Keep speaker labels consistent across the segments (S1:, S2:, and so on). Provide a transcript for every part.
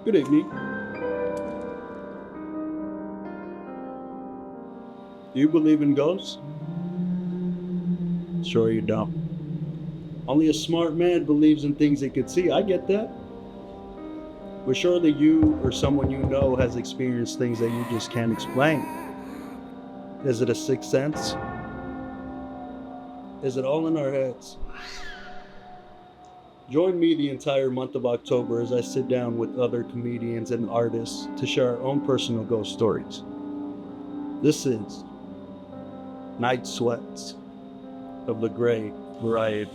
S1: Good evening. Do you believe in ghosts? Sure you don't. Only a smart man believes in things he could see. I get that. But surely you or someone you know has experienced things that you just can't explain. Is it a sixth sense? Is it all in our heads? Join me the entire month of October as I sit down with other comedians and artists to share our own personal ghost stories. This is Night Sweats of the Gray Variety.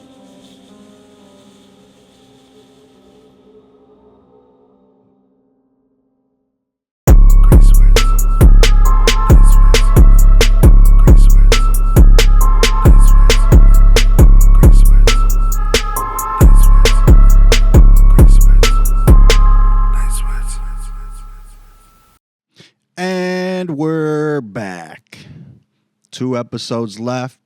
S2: And we're back. 2 episodes left.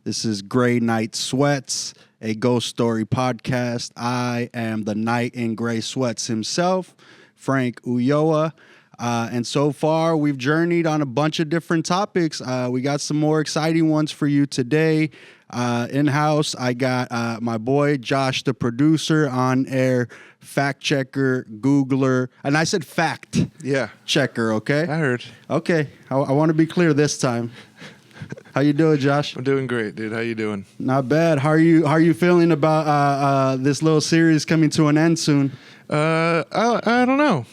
S2: This is Gray Night Sweats, a ghost story podcast. I am the knight in gray sweats himself, Frank Ulloa. And so far, we've journeyed on a bunch of different topics. We got some more exciting ones for you today. In-house, I got my boy Josh, the producer, on-air fact checker, Googler, and I said fact checker, okay?
S3: I heard.
S2: Okay, I want to be clear this time. How you doing, Josh?
S3: I'm doing great, dude. How you doing?
S2: Not bad. How are you feeling about this little series coming to an end soon?
S3: I don't know.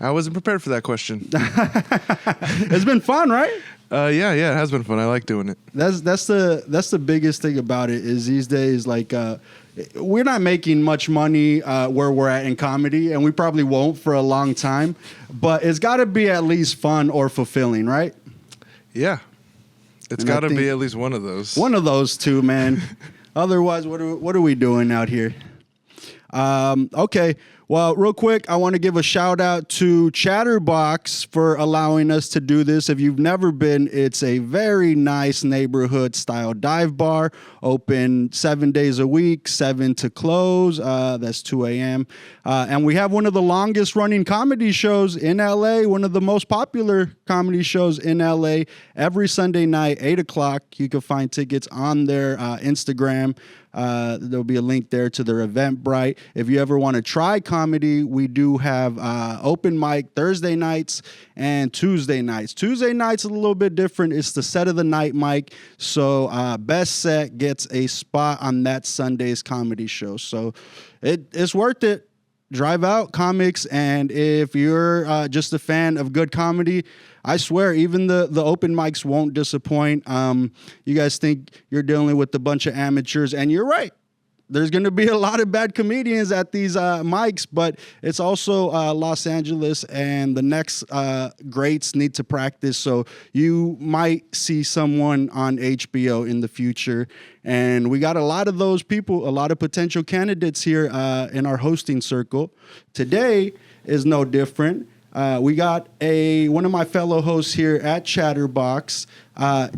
S3: I wasn't prepared for that question.
S2: It's been fun, right?
S3: Yeah, it has been fun. I like doing it.
S2: That's the biggest thing about it is these days, like, we're not making much money where we're at in comedy, and we probably won't for a long time, but it's got to be at least fun or fulfilling, right?
S3: Yeah. It's got to be at least one of those.
S2: One of those two, man. Otherwise, what are we doing out here? Okay. Well, real quick, I want to give a shout out to Chatterbox for allowing us to do this. If you've never been, it's a very nice neighborhood style dive bar, open 7 days a week, 7 to close. That's 2 a.m. And we have one of the longest running comedy shows in LA, one of the most popular comedy shows in LA, every Sunday night, 8 o'clock. You can find tickets on their Instagram. There'll be a link there to their Eventbrite. If you ever want to try comedy, we do have open mic Thursday nights and Tuesday nights. Tuesday nights is a little bit different. It's the set of the night mic. So best set gets a spot on that Sunday's comedy show. So it's worth it. Drive out comics, and if you're just a fan of good comedy, I swear even the open mics won't disappoint. You guys think you're dealing with a bunch of amateurs, and you're right. There's going to be a lot of bad comedians at these mics, but it's also Los Angeles, and the next greats need to practice. So you might see someone on HBO in the future. And we got a lot of those people, a lot of potential candidates here in our hosting circle. Today is no different. We got one of my fellow hosts here at Chatterbox,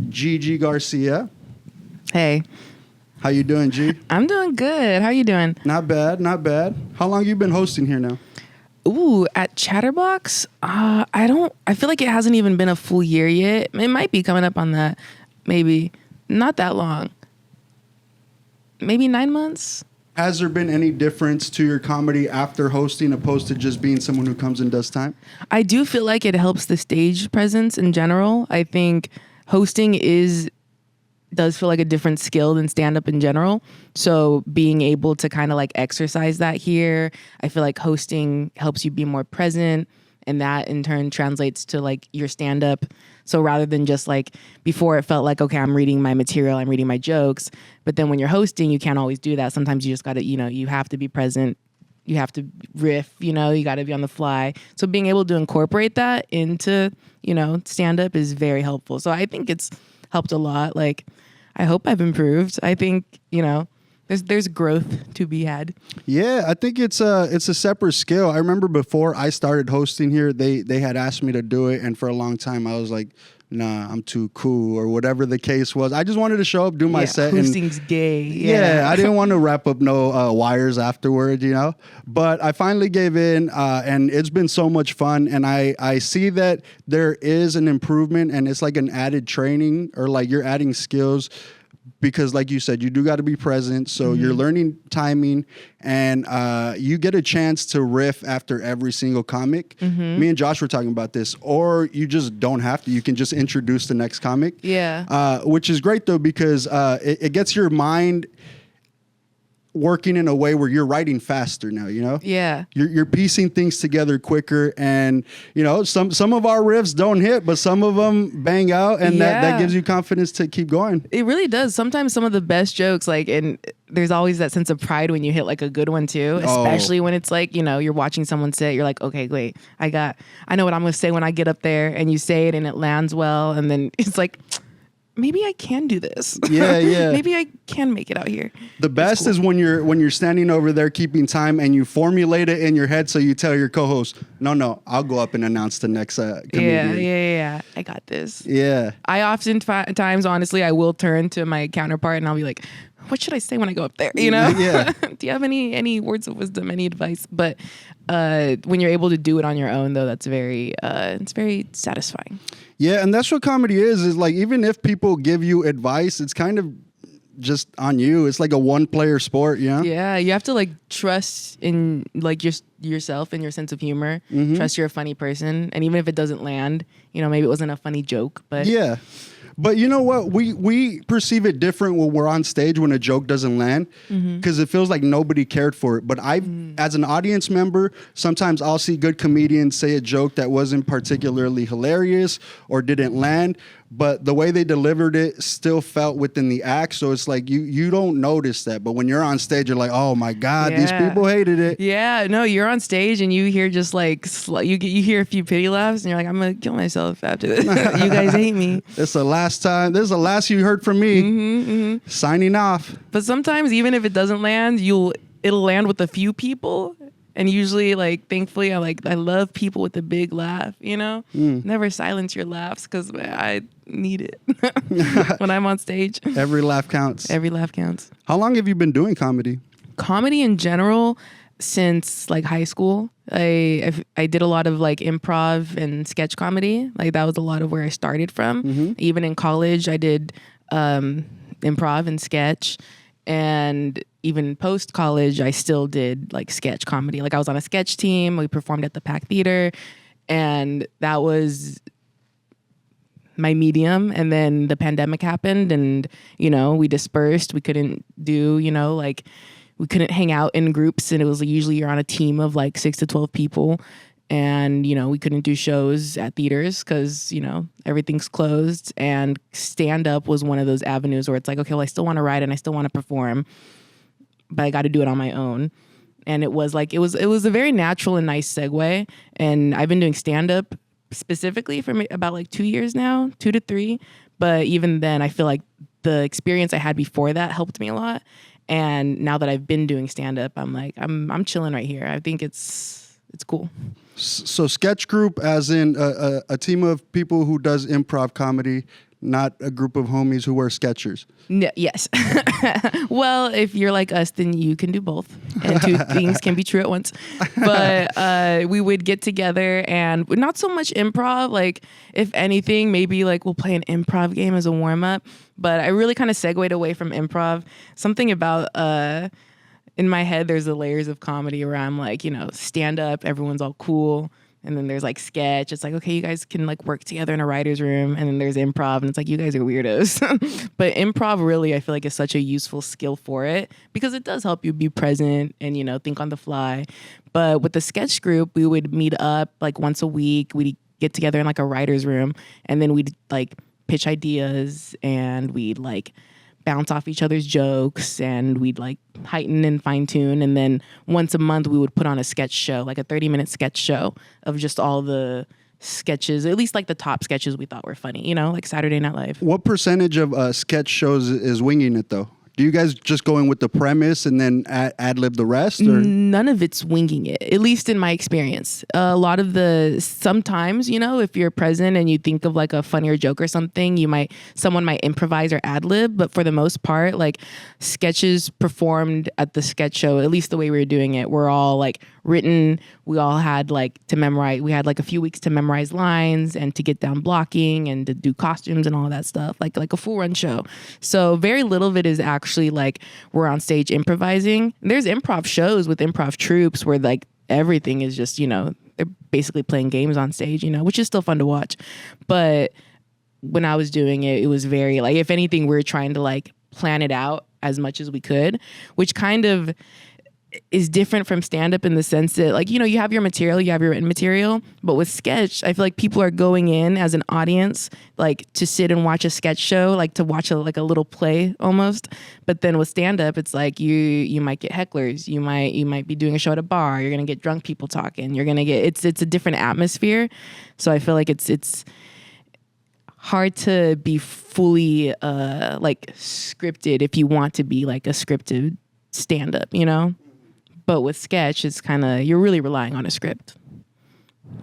S2: Gigi Garcia.
S4: Hey.
S2: How you doing, G?
S4: I'm doing good. How you doing?
S2: Not bad, not bad. How long you been hosting here now?
S4: Ooh, at Chatterbox? I feel like it hasn't even been a full year yet. It might be coming up on that. Maybe. Not that long. Maybe 9 months?
S2: Has there been any difference to your comedy after hosting opposed to just being someone who comes and does time?
S4: I do feel like it helps the stage presence in general. I think hosting does feel like a different skill than stand-up in general. So being able to kind of like exercise that here, I feel like hosting helps you be more present, and that in turn translates to like your stand-up. So rather than just like before it felt like, okay, I'm reading my material, I'm reading my jokes. But then when you're hosting, you can't always do that. Sometimes you just got to, you have to be present. You have to riff, you got to be on the fly. So being able to incorporate that into, stand-up is very helpful. So I think it's helped a lot. Like, I hope I've improved. I think, there's growth to be had.
S2: Yeah, I think it's a separate skill. I remember before I started hosting here, they had asked me to do it, and for a long time I was like, nah, I'm too cool or whatever the case was. I just wanted to show up, do my set.
S4: Hosting's gay.
S2: Yeah, I didn't want to wrap up no wires afterward, you know. But I finally gave in, and it's been so much fun. And I see that there is an improvement, and it's like an added training, or like you're adding skills. Because like you said, you do got to be present. So you're learning timing, and you get a chance to riff after every single comic. Me and Josh were talking about this. Or you just don't have to. You can just introduce the next comic.
S4: Yeah.
S2: Which is great, though, because it gets your mind working in a way where you're writing faster now, you know?
S4: Yeah.
S2: You're piecing things together quicker, and you know, some of our riffs don't hit, but some of them bang out, and that gives you confidence to keep going.
S4: It really does. Sometimes some of the best jokes, like, and there's always that sense of pride when you hit like a good one too, especially when it's like, you know, you're watching someone say it, you're like, okay, wait, I know what I'm gonna say when I get up there, and you say it and it lands well, and then it's like, maybe I can do this.
S2: Yeah.
S4: Maybe I can make it out here.
S2: The best is when you're standing over there keeping time, and you formulate it in your head, so you tell your co-host, no, I'll go up and announce the next comedian.
S4: Yeah. I got this.
S2: Yeah.
S4: I oftentimes, honestly, I will turn to my counterpart and I'll be like, what should I say when I go up there? You know?
S2: Yeah.
S4: Do you have any words of wisdom, any advice? But when you're able to do it on your own, though, that's it's very satisfying.
S2: Yeah, and that's what comedy is like, even if people give you advice, it's kind of just on you. It's like a one-player sport, you know?
S4: Yeah, you have to like trust in like just yourself and your sense of humor. Trust you're a funny person, and even if it doesn't land, you know, maybe it wasn't a funny joke, but
S2: yeah. But you know what? We perceive it different when we're on stage when a joke doesn't land, because it feels like nobody cared for it. But as an audience member, sometimes I'll see good comedians say a joke that wasn't particularly hilarious or didn't land, but the way they delivered it still felt within the act. So it's like you don't notice that. But when you're on stage, you're like, oh my God, these people hated it.
S4: Yeah, no, you're on stage and you hear just like, you hear a few pity laughs and you're like, I'm going to kill myself after this. You guys hate me.
S2: It's the last time. This is the last you heard from me. Signing off.
S4: But sometimes even if it doesn't land, it'll land with a few people. And usually, like, thankfully, I love people with a big laugh, you know? Never silence your laughs, because I need it when I'm on stage.
S2: Every laugh counts.
S4: Every laugh counts.
S2: How long have you been doing comedy?
S4: Comedy in general, since like high school. I did a lot of like improv and sketch comedy. Like that was a lot of where I started from. Even in college, I did improv and sketch. And even post college, I still did like sketch comedy. Like I was on a sketch team. We performed at the Pack Theater, and that was my medium. And then the pandemic happened, and you know, we dispersed. We couldn't do, you know, like we couldn't hang out in groups, and it was usually you're on a team of like 6 to 12 people. And, you know, we couldn't do shows at theaters because, you know, everything's closed. And stand-up was one of those avenues where it's like, okay, well, I still want to write and I still want to perform, but I got to do it on my own. And it was like, it was a very natural and nice segue. And I've been doing stand-up specifically for about like 2 years now, 2 to 3. But even then, I feel like the experience I had before that helped me a lot. And now that I've been doing stand-up, I'm like, I'm chilling right here. I think it's cool.
S2: So sketch group as in a team of people who does improv comedy, not a group of homies who wear Skechers.
S4: No, yes. Well, if you're like us, then you can do both. And two things can be true at once. But we would get together and not so much improv. Like, if anything, maybe like we'll play an improv game as a warm-up. But I really kind of segued away from improv. Something about... in my head, there's the layers of comedy where I'm like, you know, stand up, everyone's all cool. And then there's like sketch. It's like, okay, you guys can like work together in a writer's room. And then there's improv. And it's like, you guys are weirdos. But improv really, I feel like is such a useful skill for it because it does help you be present and, you know, think on the fly. But with the sketch group, we would meet up like once a week. We'd get together in like a writer's room. And then we'd like pitch ideas and we'd like bounce off each other's jokes and we'd like heighten and fine tune. And then once a month we would put on a sketch show, like a 30-minute sketch show of just all the sketches, at least like the top sketches we thought were funny, you know, like Saturday Night Live.
S2: What percentage of sketch shows is winging it though? do you guys just go in with the premise and then ad lib the rest? Or
S4: None of it's winging it, at least in my experience. A lot of sometimes, if you're present and you think of like a funnier joke or something, someone might improvise or ad lib. But for the most part, like sketches performed at the sketch show, at least the way we were doing it, were all like written. We all had like to memorize. We had like a few weeks to memorize lines and to get down blocking and to do costumes and all of that stuff, like a full run show. So very little of it is actually like we're on stage improvising. There's improv shows with improv troops where like everything is just, they're basically playing games on stage, which is still fun to watch. But when I was doing it, it was very like, if anything, we were trying to like plan it out as much as we could, which kind of is different from stand-up in the sense that like, you have your material, you have your written material, but with sketch, I feel like people are going in as an audience, like to sit and watch a sketch show, like to watch a little play almost. But then with stand-up, it's like you might get hecklers, you might be doing a show at a bar, you're gonna get drunk people talking, you're gonna get it's a different atmosphere. So I feel like it's hard to be fully like scripted if you want to be like a scripted stand-up, But with sketch, it's kind of, you're really relying on a script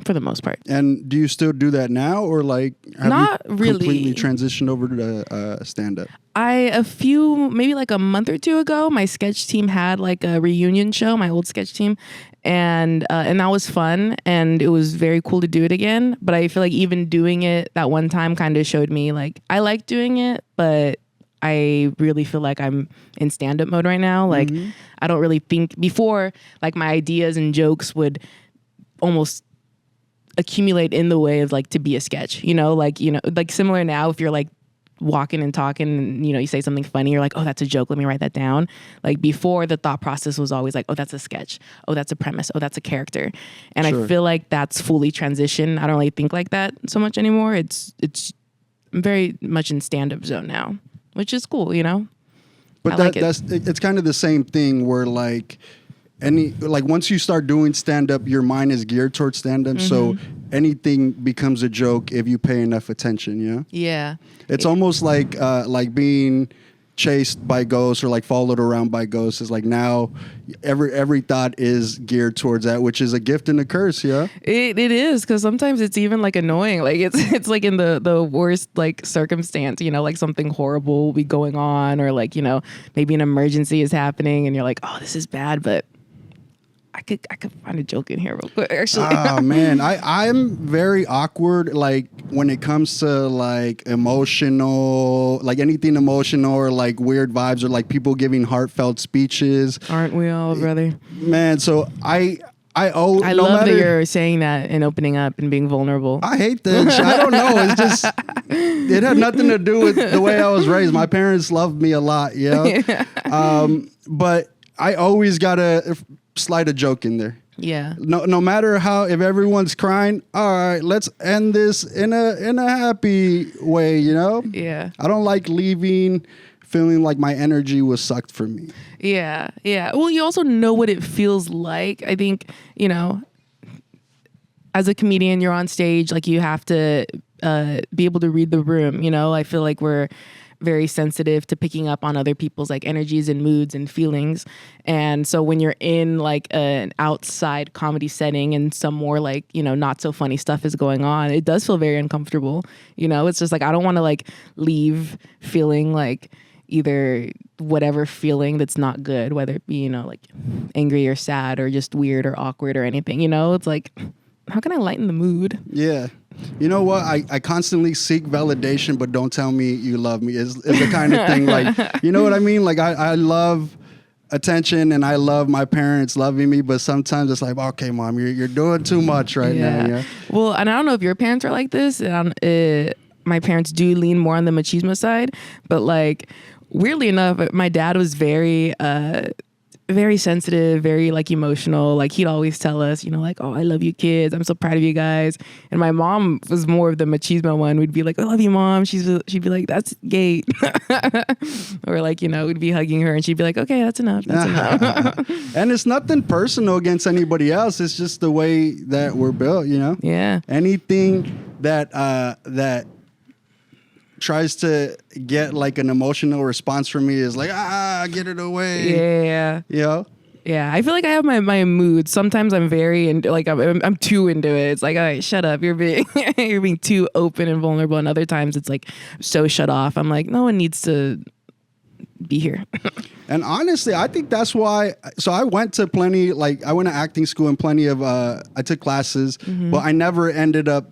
S4: for the most part.
S2: And do you still do that now, or like have
S4: Not
S2: you
S4: really.
S2: completely transitioned over to stand-up?
S4: Maybe like a month or two ago, my sketch team had like a reunion show, my old sketch team, and that was fun, and it was very cool to do it again. But I feel like even doing it that one time kind of showed me like I like doing it, but I really feel like I'm in stand-up mode right now. Like I don't really think before, like my ideas and jokes would almost accumulate in the way of like to be a sketch, like similar now, if you're like walking and talking and you say something funny, you're like, oh, that's a joke, let me write that down. Like before, the thought process was always like, oh, that's a sketch, oh, that's a premise, oh, that's a character. And
S2: Sure.
S4: I feel like that's fully transitioned. I don't really think like that so much anymore. It's I'm very much in stand-up zone now, which is cool,
S2: But
S4: I like
S2: it's kind of the same thing where like once you start doing stand-up, your mind is geared towards stand-up. So anything becomes a joke if you pay enough attention.
S4: Yeah.
S2: It's almost like being chased by ghosts or like followed around by ghosts. Is like now every thought is geared towards that, which is a gift and a curse. Yeah,
S4: it is, because sometimes it's even like annoying. Like it's like in the worst like circumstance, like something horrible will be going on, or like maybe an emergency is happening and you're like, oh, this is bad, but I could find a joke in here real quick, actually.
S2: Oh man, I'm very awkward like when it comes to like emotional, like anything emotional or like weird vibes or like people giving heartfelt speeches.
S4: Aren't we all, brother?
S2: Man, so I
S4: love that you're saying that and opening up and being vulnerable.
S2: I hate that. I don't know. It's just it had nothing to do with the way I was raised. My parents loved me a lot, but I always gotta slide a joke in there.
S4: Yeah.
S2: No matter if everyone's crying, all right, let's end this in a happy way,
S4: Yeah.
S2: I don't like leaving feeling like my energy was sucked from me.
S4: Yeah. Well, you also know what it feels like. I think, as a comedian, you're on stage, like you have to be able to read the room. I feel like we're very sensitive to picking up on other people's like energies and moods and feelings. And so when you're in like an outside comedy setting and some more like, not so funny stuff is going on, it does feel very uncomfortable. It's just like, I don't want to like leave feeling like either whatever feeling that's not good, whether it be, like angry or sad or just weird or awkward or anything, it's like, how can I lighten the mood?
S2: Yeah. You know what? I constantly seek validation, but don't tell me you love me is the kind of thing like, you know what I mean? Like I love attention and I love my parents loving me, but sometimes it's like, okay, mom, you're doing too much right now. Yeah.
S4: Well, and I don't know if your parents are like this. My parents do lean more on the machismo side, but like weirdly enough, my dad was very very sensitive, very like emotional. Like he'd always tell us, like, oh, I love you kids. I'm so proud of you guys. And my mom was more of the machismo one. We'd be like, I love you, mom. She'd be like, that's gay. Or like, we'd be hugging her and she'd be like, okay, that's enough. That's enough.
S2: And it's nothing personal against anybody else. It's just the way that we're built,
S4: Yeah.
S2: Anything that tries to get like an emotional response from me is like, get it away.
S4: Yeah.
S2: You know?
S4: Yeah, I feel like I have my moods. Sometimes I'm very into, like I'm too into it. It's like, all right, shut up. You're being you're being too open and vulnerable. And other times it's like so shut off. I'm like, no one needs to be here.
S2: And honestly, I think that's why. So I went to I went to acting school and plenty of, I took classes, but I never ended up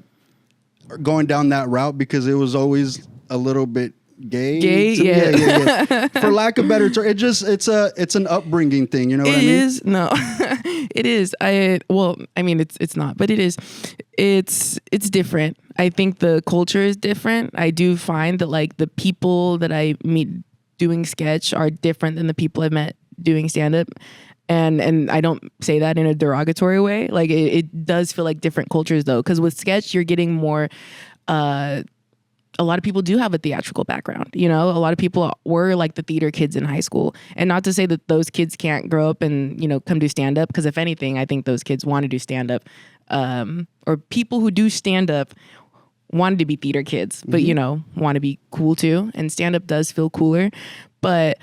S2: going down that route because it was always a little bit gay. Yeah. For lack of better term, it's an upbringing thing. You know what I mean?
S4: It is. No, it is. It's not, but it is. It's different. I think the culture is different. I do find that like the people that I meet doing sketch are different than the people I've met doing stand up. And I don't say that in a derogatory way. Like it does feel like different cultures though. Cause with sketch, you're getting more, a lot of people do have a theatrical background. You know, a lot of people were like the theater kids in high school. And not to say that those kids can't grow up and, you know, come do stand up. Cause if anything, I think those kids want to do stand up. Or people who do stand up wanted to be theater kids, but you know, want to be cool too. And stand up does feel cooler, but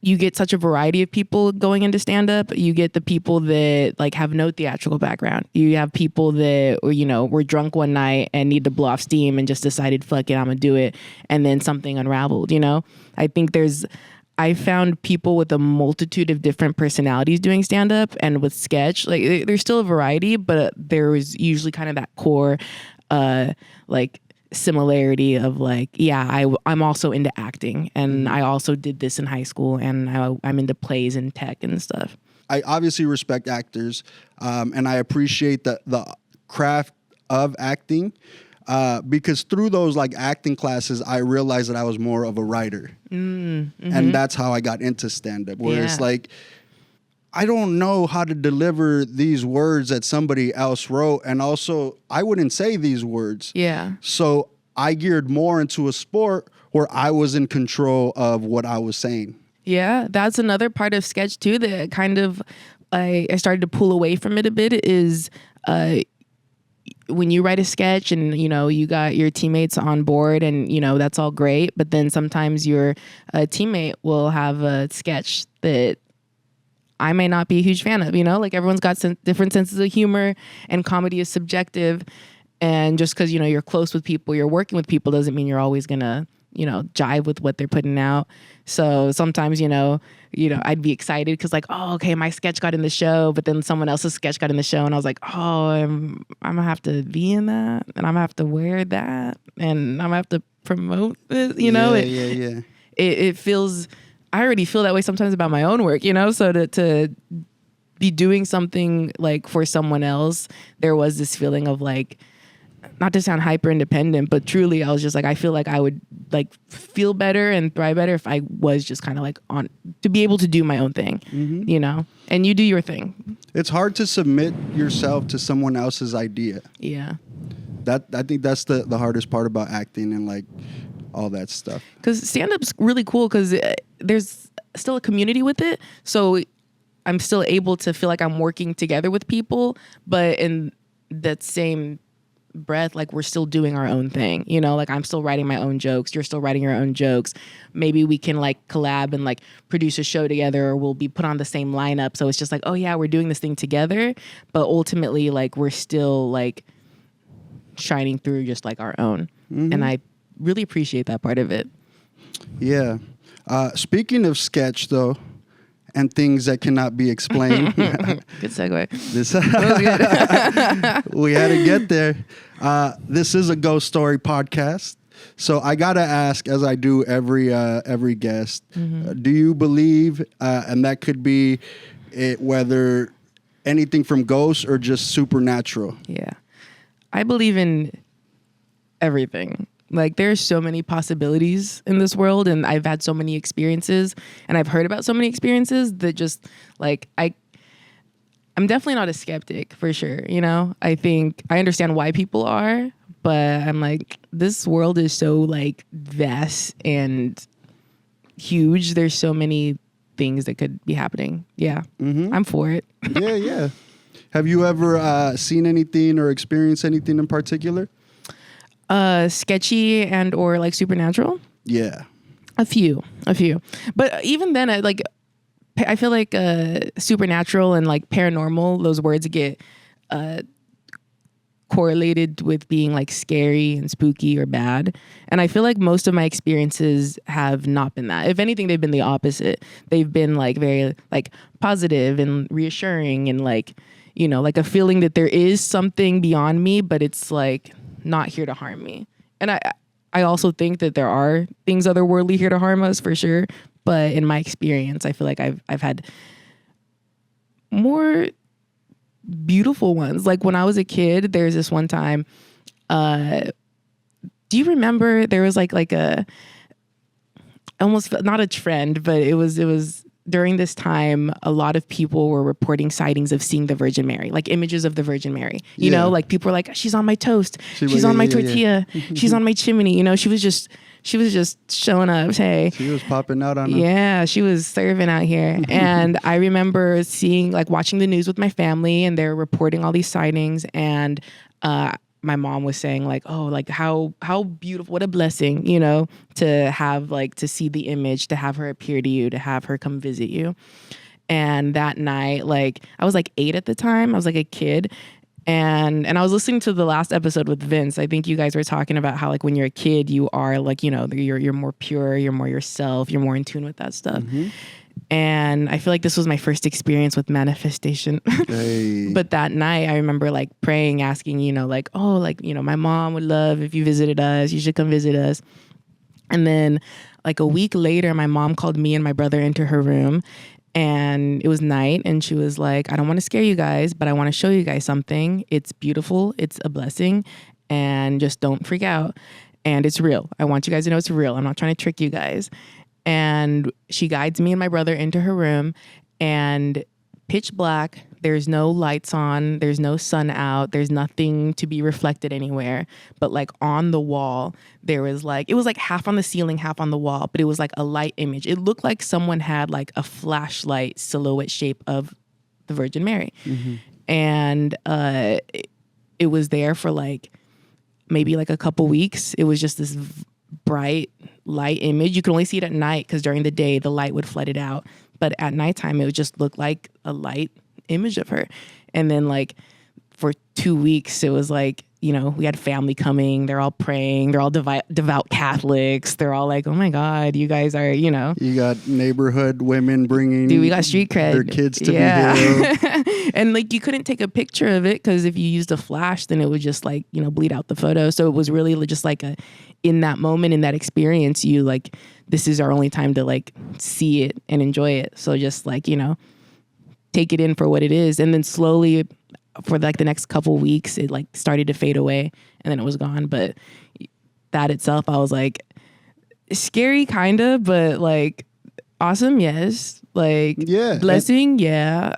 S4: you get such a variety of people going into stand up. You get the people that like have no theatrical background. You have people that, you know, were drunk one night and need to blow off steam and just decided, fuck it, I'm gonna do it. And then something unraveled, you know? I think I found people with a multitude of different personalities doing stand up, and with sketch, like there's still a variety, but there was usually kind of that core, like similarity of like, yeah, I'm also into acting, and I also did this in high school, and I'm into plays and tech and stuff.
S2: I obviously respect actors, and I appreciate the craft of acting, because through those like acting classes, I realized that I was more of a writer, and that's how I got into stand-up. Where it's like, I don't know how to deliver these words that somebody else wrote, and also I wouldn't say these words.
S4: Yeah.
S2: So I geared more into a sport where I was in control of what I was saying.
S4: Yeah, that's another part of sketch too that kind of I started to pull away from it a bit is when you write a sketch and, you know, you got your teammates on board and, you know, that's all great. But then sometimes your teammate will have a sketch that I may not be a huge fan of, you know, like everyone's got different senses of humor, and comedy is subjective. And just because, you know, you're close with people, you're working with people, doesn't mean you're always going to, you know, jive with what they're putting out. So sometimes, you know, I'd be excited because like, oh, okay, my sketch got in the show, but then someone else's sketch got in the show. And I was like, oh, I'm going to have to be in that, and I'm going to have to wear that, and I'm going to have to promote this, you know? It feels, I already feel that way sometimes about my own work, you know? So to be doing something like for someone else, there was this feeling of like, not to sound hyper independent, but truly I was just like, I feel like I would like feel better and thrive better if I was just kind of like to be able to do my own thing, you know, and you do your thing. It's
S2: hard to submit yourself to someone else's idea.
S4: Yeah.
S2: I think that's the hardest part about acting and like all that stuff.
S4: Because stand-up's really cool because there's still a community with it. So I'm still able to feel like I'm working together with people, but in that same breath, like we're still doing our own thing, you know, like I'm still writing my own jokes, you're still writing your own jokes. Maybe we can like collab and like produce a show together, or we'll be put on the same lineup. So it's just like, oh yeah, we're doing this thing together, but ultimately like we're still like shining through just like our own. And I really appreciate that part of it.
S2: Yeah. Speaking of sketch though, and things that cannot be explained.
S4: Good segue.
S2: We had to get there. This is a ghost story podcast. So I got to ask, as I do every guest, do you believe, and that could be whether anything from ghosts or just supernatural?
S4: Yeah. I believe in everything. Like there's so many possibilities in this world, and I've had so many experiences, and I've heard about so many experiences that just like I'm definitely not a skeptic for sure. You know, I think I understand why people are, but I'm like, this world is so like vast and huge. There's so many things that could be happening. Yeah, I'm for it.
S2: Yeah. Have you ever seen anything or experienced anything in particular?
S4: Sketchy and or like supernatural.
S2: Yeah.
S4: A few. But even then, I feel like supernatural and like paranormal, those words get correlated with being like scary and spooky or bad. And I feel like most of my experiences have not been that. If anything, they've been the opposite. They've been like very like positive and reassuring and like, you know, like a feeling that there is something beyond me, but it's like not here to harm me. And I also think that there are things otherworldly here to harm us for sure. But in my experience, I feel like I've had more beautiful ones. Like when I was a kid, there's this one time, do you remember there was like a almost not a trend, but it was during this time, a lot of people were reporting sightings of seeing the Virgin Mary, like images of the Virgin Mary. You know, like people were like, she's on my toast, she's on my tortilla, she's on my chimney. You know, she was just showing up. Hey,
S2: she was popping out on them.
S4: Yeah, she was serving out here. And I remember watching the news with my family, and they're reporting all these sightings. And my mom was saying like, oh, like how beautiful, what a blessing, you know, to have like to see the image, to have her appear to you, to have her come visit you. And that night, like I was like 8 at the time, I was like a kid. And I was listening to the last episode with Vince. I think you guys were talking about how like when you're a kid, you are like, you know, you're more pure, you're more yourself, you're more in tune with that stuff. Mm-hmm. And I feel like this was my first experience with manifestation.
S2: Hey.
S4: But that night I remember like praying, asking, you know, like, oh, like, you know, my mom would love if you visited us, you should come visit us. And then like a week later, my mom called me and my brother into her room. And it was night, and she was like, I don't want to scare you guys, but I want to show you guys something. It's beautiful. It's a blessing. And just don't freak out. And it's real. I want you guys to know it's real. I'm not trying to trick you guys. And she guides me and my brother into her room, and pitch black. There's no lights on. There's no sun out. There's nothing to be reflected anywhere. But like on the wall, there was like, it was like half on the ceiling, half on the wall, but it was like a light image. It looked like someone had like a flashlight silhouette shape of the Virgin Mary. Mm-hmm. And it was there for like maybe like a couple weeks. It was just this bright light image. You could only see it at night because during the day the light would flood it out. But at nighttime, it would just look like a light image of her. And then like for 2 weeks, it was like, you know, we had family coming. They're all praying. They're all devout Catholics. They're all like, oh my God, you guys are, you know.
S2: You got neighborhood women bringing
S4: we got street cred.
S2: Their kids to be here.
S4: And like you couldn't take a picture of it because if you used a flash, then it would just like, you know, bleed out the photo. So it was really just like in that moment, in that experience, you like, this is our only time to like see it and enjoy it. So just like, you know, take it in for what it is. And then slowly for like the next couple weeks, it like started to fade away and then it was gone. But that itself, I was like, scary kind of, but like awesome. Yes. Like blessing. Yeah.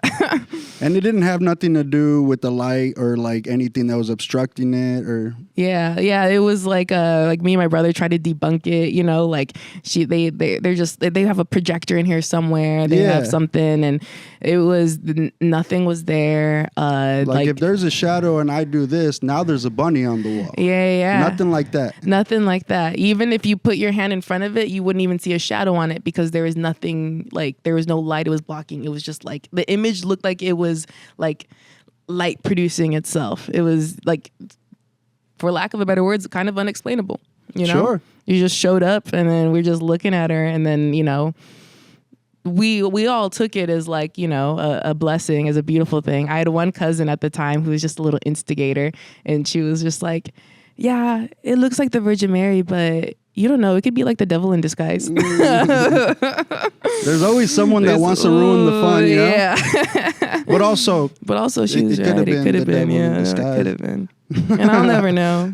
S2: And it didn't have nothing to do with the light or like anything that was obstructing it or.
S4: Yeah. It was like me and my brother tried to debunk it, you know, like they have a projector in here somewhere. They have something, and it was nothing was there.
S2: Like if there's a shadow and I do this, now there's a bunny on the wall.
S4: Yeah.
S2: Nothing like that.
S4: Nothing like that. Even if you put your hand in front of it, you wouldn't even see a shadow on it because there was nothing, like there was no light it was blocking. It was just like the image looked like it was like light producing itself. It was like, for lack of a better words, kind of unexplainable, you know?
S2: Sure.
S4: You just showed up and then we're just looking at her, and then, you know, we all took it as like, you know, a blessing, as a beautiful thing. I had one cousin at the time who was just a little instigator, and she was just like, yeah, it looks like the Virgin Mary, but you don't know, it could be like the devil in disguise.
S2: There's always someone that wants to ruin the fun, you know?
S4: Yeah.
S2: But also
S4: she was right. It could have been, yeah. It could have been. And I'll never know.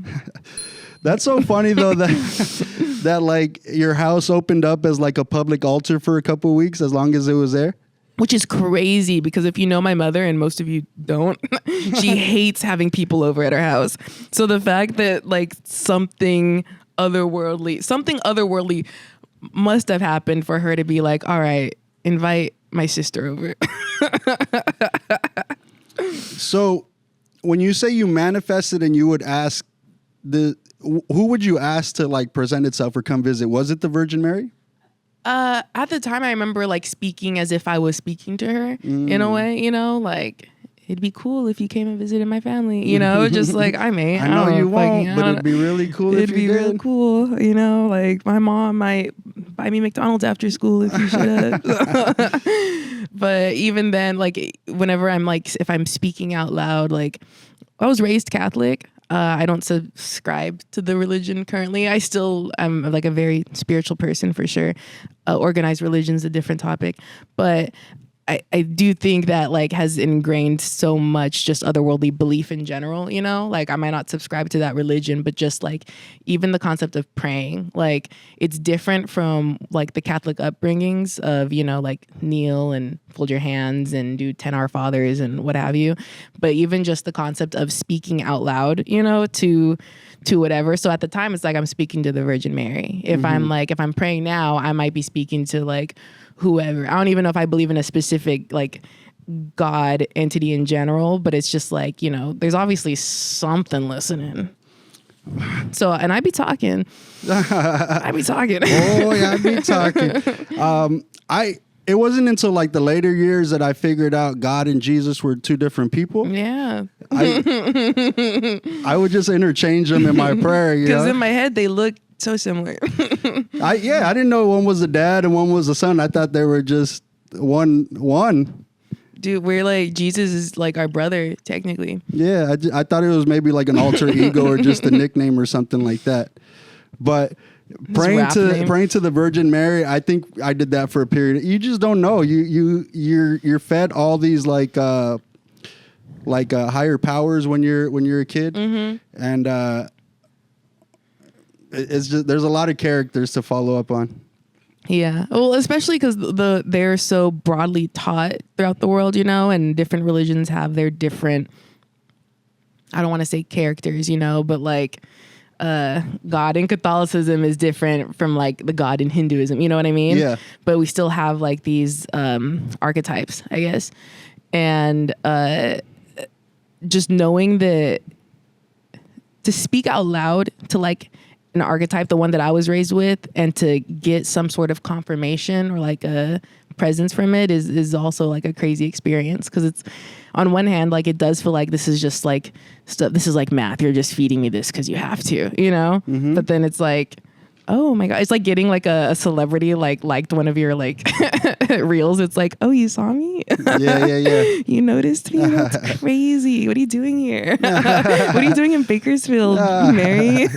S2: That's so funny though that like your house opened up as like a public altar for a couple of weeks as long as it was there.
S4: Which is crazy because if you know my mother, and most of you don't, she hates having people over at her house. So the fact that like something otherworldly must have happened for her to be like, all right, invite my sister over.
S2: So when you say you manifested and you would ask who would you ask to like present itself or come visit? Was it the Virgin Mary?
S4: At the time, I remember like speaking as if I was speaking to her in a way, you know, like it'd be cool if you came and visited my family, you know, just like I may.
S2: I know you won't,
S4: fucking,
S2: but it'd be really cool if
S4: it'd
S2: you
S4: be
S2: did.
S4: real cool, you know, like my mom might buy me McDonald's after school if you showed up. But even then, like whenever I'm like, if I'm speaking out loud, like I was raised Catholic. I don't subscribe to the religion currently. I'm like a very spiritual person for sure. Organized religion's a different topic, but I do think that like has ingrained so much just otherworldly belief in general, you know, like I might not subscribe to that religion, but just like even the concept of praying, like it's different from like the Catholic upbringings of, you know, like kneel and fold your hands and do 10 Our Fathers and what have you. But even just the concept of speaking out loud, you know, to whatever. So at the time it's like I'm speaking to the Virgin Mary. If I'm praying now, I might be speaking to like whoever. I don't even know if I believe in a specific like God entity in general, but it's just like, you know, there's obviously something listening. So, and I be talking. I be talking.
S2: Oh yeah, I be talking. It wasn't until like the later years that I figured out God and Jesus were two different people.
S4: Yeah.
S2: I would just interchange them in my prayer.
S4: Because in my head they look so similar.
S2: I didn't know one was the dad and one was the son. I thought they were just one.
S4: Dude, we're like, Jesus is like our brother, technically.
S2: Yeah, I thought it was maybe like an alter ego or just a nickname or something like that. But praying to the Virgin Mary, I think I did that for a period. You just don't know. You're fed all these like higher powers when you're a kid, and it's just there's a lot of characters to follow up on.
S4: Yeah. Well, especially because they're so broadly taught throughout the world, you know, and different religions have their different, I don't want to say characters, you know, but like God in Catholicism is different from like the God in Hinduism, you know what I mean?
S2: Yeah.
S4: But we still have like these archetypes, I guess. And just knowing that to speak out loud to like an archetype, the one that I was raised with, and to get some sort of confirmation or like a presence from it is also like a crazy experience. Because it's on one hand, like it does feel like this is just like stuff. This is like math. You're just feeding me this because you have to, you know. But then it's like, oh my god, it's like getting like a celebrity liked one of your like reels. It's like, oh, you saw me?
S2: Yeah.
S4: You noticed me? That's crazy. What are you doing here? What are you doing in Bakersfield, Mary?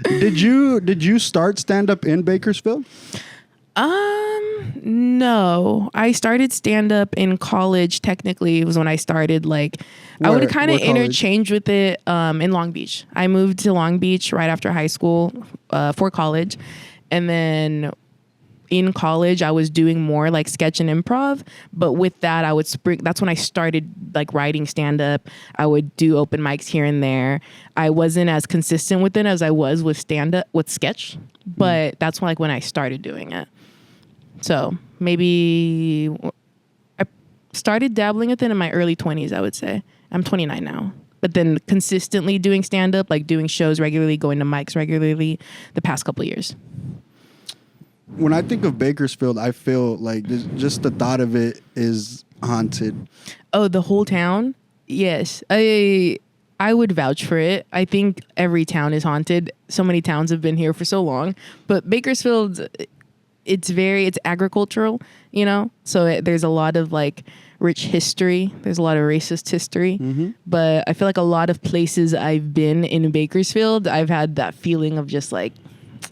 S2: Did you start stand up in Bakersfield?
S4: No. I started stand up in college. Technically, it was when I started like I would kind of interchange with it in Long Beach. I moved to Long Beach right after high school for college. And then in college, I was doing more like sketch and improv. But with that, that's when I started like writing stand up. I would do open mics here and there. I wasn't as consistent with it as I was with stand up, with sketch. But that's when I started doing it. So maybe I started dabbling with it in my early 20s, I would say. I'm 29 now. But then consistently doing stand-up, like doing shows regularly, going to mics regularly, the past couple of years.
S2: When I think of Bakersfield, I feel like just the thought of it is haunted.
S4: Oh, the whole town? Yes. I would vouch for it. I think every town is haunted. So many towns have been here for so long. But Bakersfield, it's agricultural, you know? So there's a lot of like rich history. There's a lot of racist history. But I feel like a lot of places I've been in Bakersfield, I've had that feeling of just like,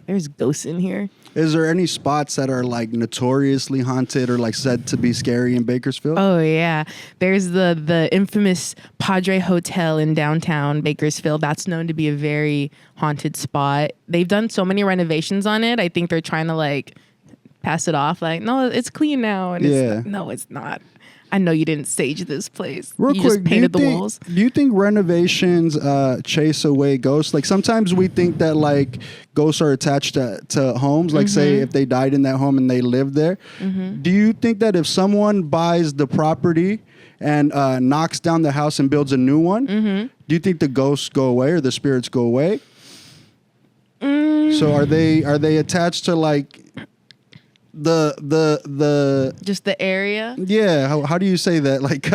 S4: there's ghosts in here.
S2: Is there any spots that are like notoriously haunted or like said to be scary in Bakersfield?
S4: Oh yeah, there's the infamous Padre Hotel in downtown Bakersfield. That's known to be a very haunted spot. They've done so many renovations on it. I think they're trying to like pass it off like, no, it's clean now. And it's not. I know you didn't sage this place.
S2: Real
S4: you
S2: quick,
S4: just painted the walls.
S2: Do you think renovations chase away ghosts? Like sometimes we think that like ghosts are attached to homes. Like say if they died in that home and they lived there. Do you think that if someone buys the property and knocks down the house and builds a new one, do you think the ghosts go away or the spirits go away? So are they attached to like the
S4: Just the area.
S2: yeah? How do you say that? Like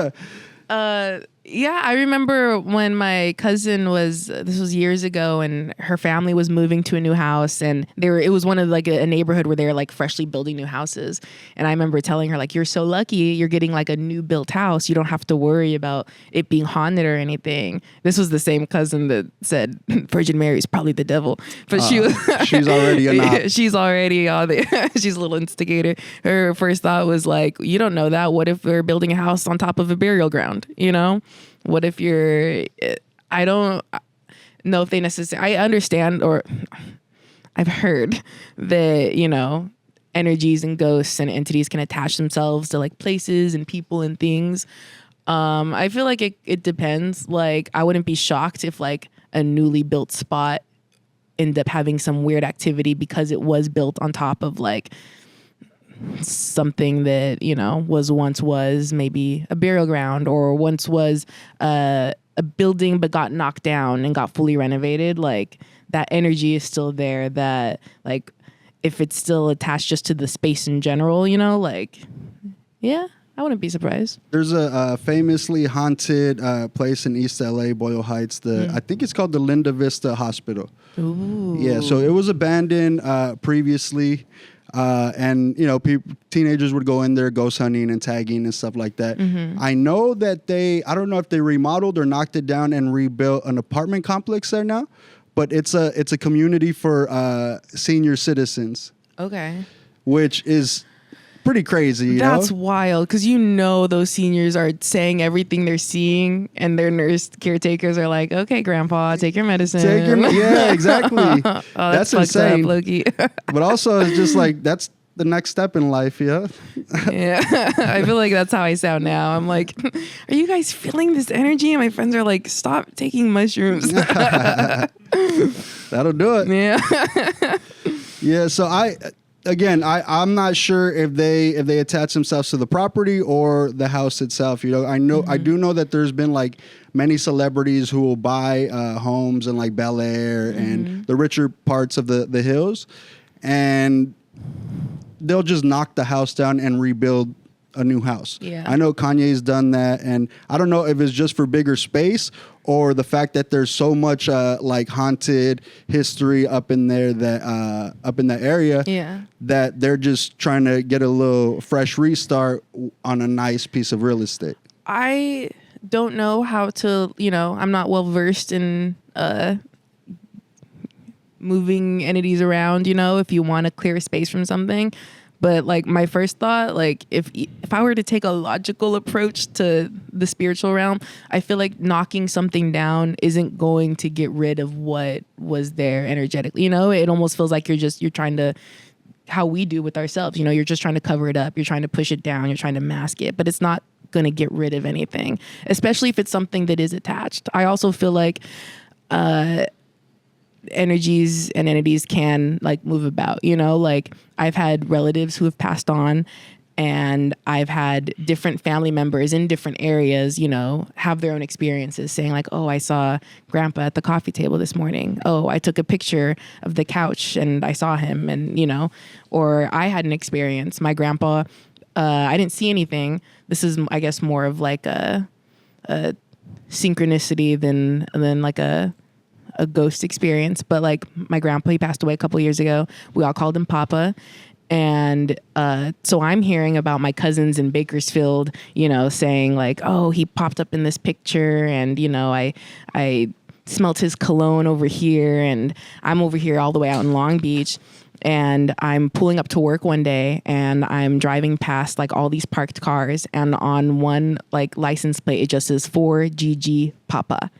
S4: Yeah, I remember when my cousin this was years ago, and her family was moving to a new house, and it was one of like a neighborhood where they were like freshly building new houses. And I remember telling her like, you're so lucky, you're getting like a new built house. You don't have to worry about it being haunted or anything. This was the same cousin that said Virgin Mary is probably the devil, but
S2: she's already a knob.
S4: she's already on the she's a little instigator. Her first thought was like, you don't know that. What if we're building a house on top of a burial ground? You know? What if I don't know if they necessarily, I understand, or I've heard that, you know, energies and ghosts and entities can attach themselves to like places and people and things. I feel like it depends. Like, I wouldn't be shocked if like a newly built spot ended up having some weird activity because it was built on top of like something that, you know, was maybe a burial ground, or once was a building but got knocked down and got fully renovated. Like, that energy is still there, that like if it's still attached just to the space in general, you know, like, yeah, I wouldn't be surprised.
S2: there's a famously haunted place in East LA, Boyle Heights. I think it's called the Linda Vista Hospital.
S4: Ooh.
S2: Yeah, so it was abandoned previously. And, you know, teenagers would go in there ghost hunting and tagging and stuff like that.
S4: Mm-hmm.
S2: I know that I don't know if they remodeled or knocked it down and rebuilt an apartment complex there now, but it's a community for senior citizens,
S4: Okay.
S2: which is pretty crazy. You
S4: That's
S2: know?
S4: wild, because you know those seniors are saying everything they're seeing, and their nurse caretakers are like, "Okay, Grandpa, take your medicine."
S2: Yeah, exactly.
S4: Oh,
S2: That's
S4: fucked
S2: insane.
S4: up, Loki.
S2: But also, it's just like that's the next step in life. Yeah.
S4: Yeah, I feel like that's how I sound now. I'm like, "Are you guys feeling this energy?" And my friends are like, "Stop taking mushrooms."
S2: That'll do it.
S4: Yeah.
S2: Yeah, so I'm not sure if they attach themselves to the property or the house itself. You know, I do know that there's been like many celebrities who will buy homes in like Bel Air and the richer parts of the hills, and they'll just knock the house down and rebuild a new house.
S4: Yeah.
S2: I know Kanye's done that, and I don't know if it's just for bigger space or the fact that there's so much like haunted history up in there that up in that area,
S4: Yeah.
S2: that they're just trying to get a little fresh restart on a nice piece of real estate.
S4: I don't know how to, you know, I'm not well versed in moving entities around, you know, if you want to clear space from something. But like my first thought, like if I were to take a logical approach to the spiritual realm, I feel like knocking something down isn't going to get rid of what was there energetically. You know, it almost feels like you're trying to, how we do with ourselves, you know, you're just trying to cover it up. You're trying to push it down. You're trying to mask it, but it's not going to get rid of anything, especially if it's something that is attached. I also feel like, energies and entities can like move about, you know, like I've had relatives who have passed on, and I've had different family members in different areas, you know, have their own experiences saying like, oh, I saw Grandpa at the coffee table this morning. Oh, I took a picture of the couch and I saw him, and, you know, or I had an experience. My grandpa, I didn't see anything. This is, I guess, more of like a synchronicity than like a ghost experience. But like my grandpa, he passed away a couple years ago. We all called him Papa. And so I'm hearing about my cousins in Bakersfield, you know, saying like, oh, he popped up in this picture, and, you know, I smelt his cologne over here, and I'm over here all the way out in Long Beach. And I'm pulling up to work one day, and I'm driving past like all these parked cars, and on one like license plate it just says for Gigi Papa.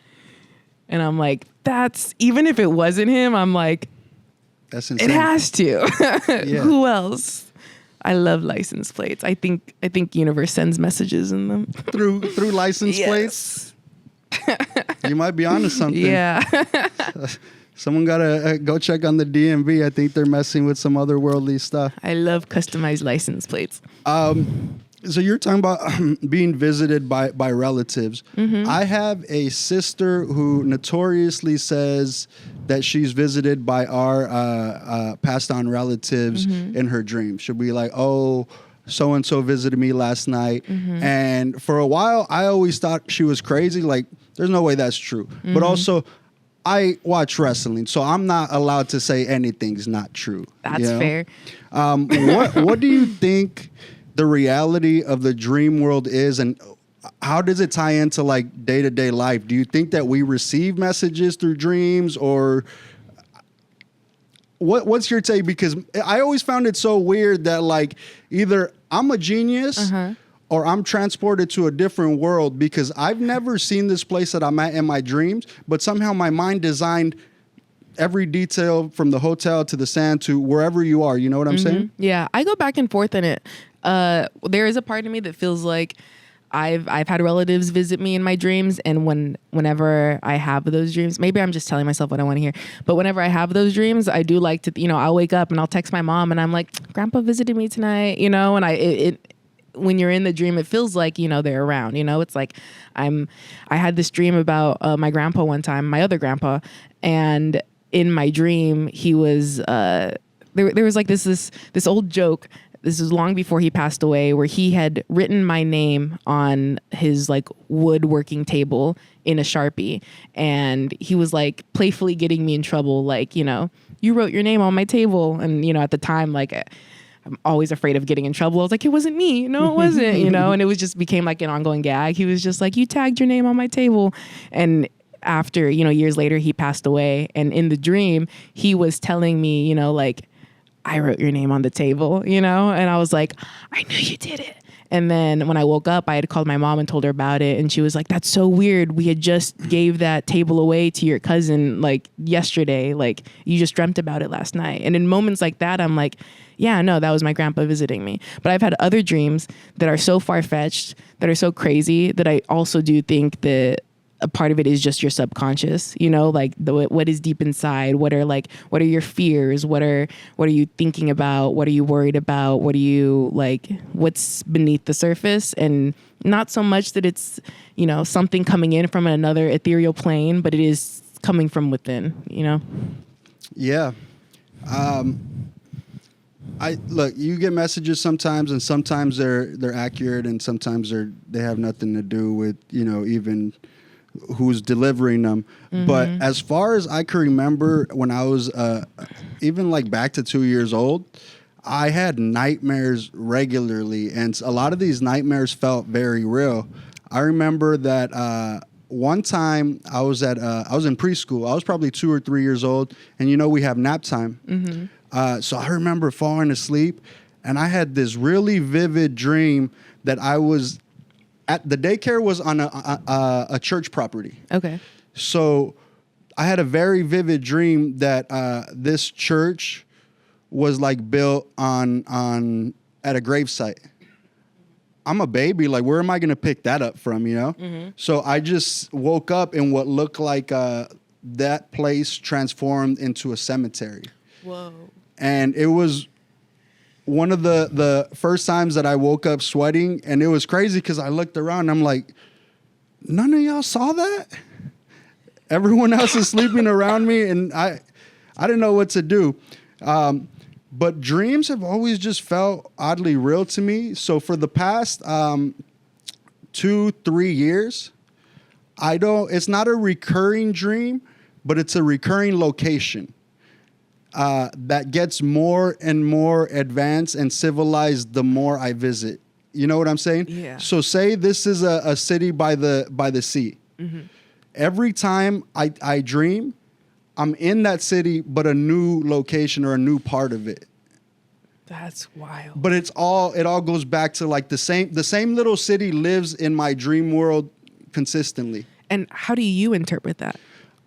S4: And I'm like, that's, even if it wasn't him, I'm like,
S2: That's insane.
S4: it has to.
S2: Yeah.
S4: Who else? I love license plates. I think universe sends messages in them.
S2: through license plates. You might be onto something.
S4: Yeah.
S2: Someone gotta go check on the DMV. I think they're messing with some otherworldly stuff.
S4: I love customized license plates.
S2: So you're talking about being visited by relatives.
S4: Mm-hmm.
S2: I have a sister who notoriously says that she's visited by our passed on relatives
S4: Mm-hmm.
S2: in her dreams. She'll be like, "Oh, so and so visited me last night,"
S4: Mm-hmm.
S2: and for a while, I always thought she was crazy. Like, there's no way that's true.
S4: Mm-hmm.
S2: But also, I watch wrestling, so I'm not allowed to say anything's not true.
S4: That's
S2: you know?
S4: fair.
S2: What do you think the reality of the dream world is, and how does it tie into like day-to-day life? Do you think that we receive messages through dreams, or what's your take? Because I always found it so weird that like either I'm a genius or I'm transported to a different world, because I've never seen this place that I'm at in my dreams, but somehow my mind designed every detail from the hotel to the sand to wherever you are. You know what I'm saying?
S4: Yeah, I go back and forth in it. There is a part of me that feels like I've had relatives visit me in my dreams, and whenever I have those dreams, maybe I'm just telling myself what I want to hear, but whenever I have those dreams, I do like to, I'll wake up and I'll text my mom and I'm like, "Grandpa visited me tonight," and when you're in the dream, it feels like, they're around, it's like I had this dream about my grandpa one time, my other grandpa, and in my dream, he was, there was like this old joke. This was long before he passed away, where he had written my name on his like woodworking table in a Sharpie. And he was like playfully getting me in trouble. Like, "You wrote your name on my table." And, at the time, like, I'm always afraid of getting in trouble. I was like, "It wasn't me. No, it wasn't," and it was just became like an ongoing gag. He was just like, "You tagged your name on my table." And after, years later, he passed away. And in the dream, he was telling me, like, "I wrote your name on the table," and I was like, "I knew you did it." And then when I woke up, I had called my mom and told her about it. And she was like, "That's so weird. We had just gave that table away to your cousin like yesterday. Like, you just dreamt about it last night." And in moments like that, I'm like, yeah, no, that was my grandpa visiting me. But I've had other dreams that are so far-fetched, that are so crazy, that I also do think that a part of it is just your subconscious, like what is deep inside, what are your fears, what are you thinking about, what are you worried about, what are you like, what's beneath the surface. And not so much that it's, something coming in from another ethereal plane, but it is coming from within,
S2: Yeah. You get messages sometimes, and sometimes they're accurate, and sometimes they have nothing to do with, even who's delivering them. But as far as I can remember, when I was even like back to 2 years old, I had nightmares regularly, and a lot of these nightmares felt very real. I remember that one time I was in preschool. I was probably 2 or 3 years old, and we have nap time. So I remember falling asleep, and I had this really vivid dream that I was at the daycare was on a church property.
S4: Okay.
S2: So I had a very vivid dream that this church was like built at a gravesite. I'm a baby. Like, where am I going to pick that up from, So I just woke up in what looked like that place transformed into a cemetery.
S4: Whoa.
S2: And it was one of the first times that I woke up sweating, and it was crazy because I looked around and I'm like, none of y'all saw that? Everyone else is sleeping around me, and I didn't know what to do. But dreams have always just felt oddly real to me. So for the past 2-3 years, it's not a recurring dream, but it's a recurring location. That gets more and more advanced and civilized the more I visit. You know what I'm saying?
S4: Yeah.
S2: So say this is a city by the sea. Mm-hmm. Every time I dream, I'm in that city, but a new location or a new part of it.
S4: That's wild.
S2: But it all goes back to like the same little city lives in my dream world consistently.
S4: And how do you interpret that?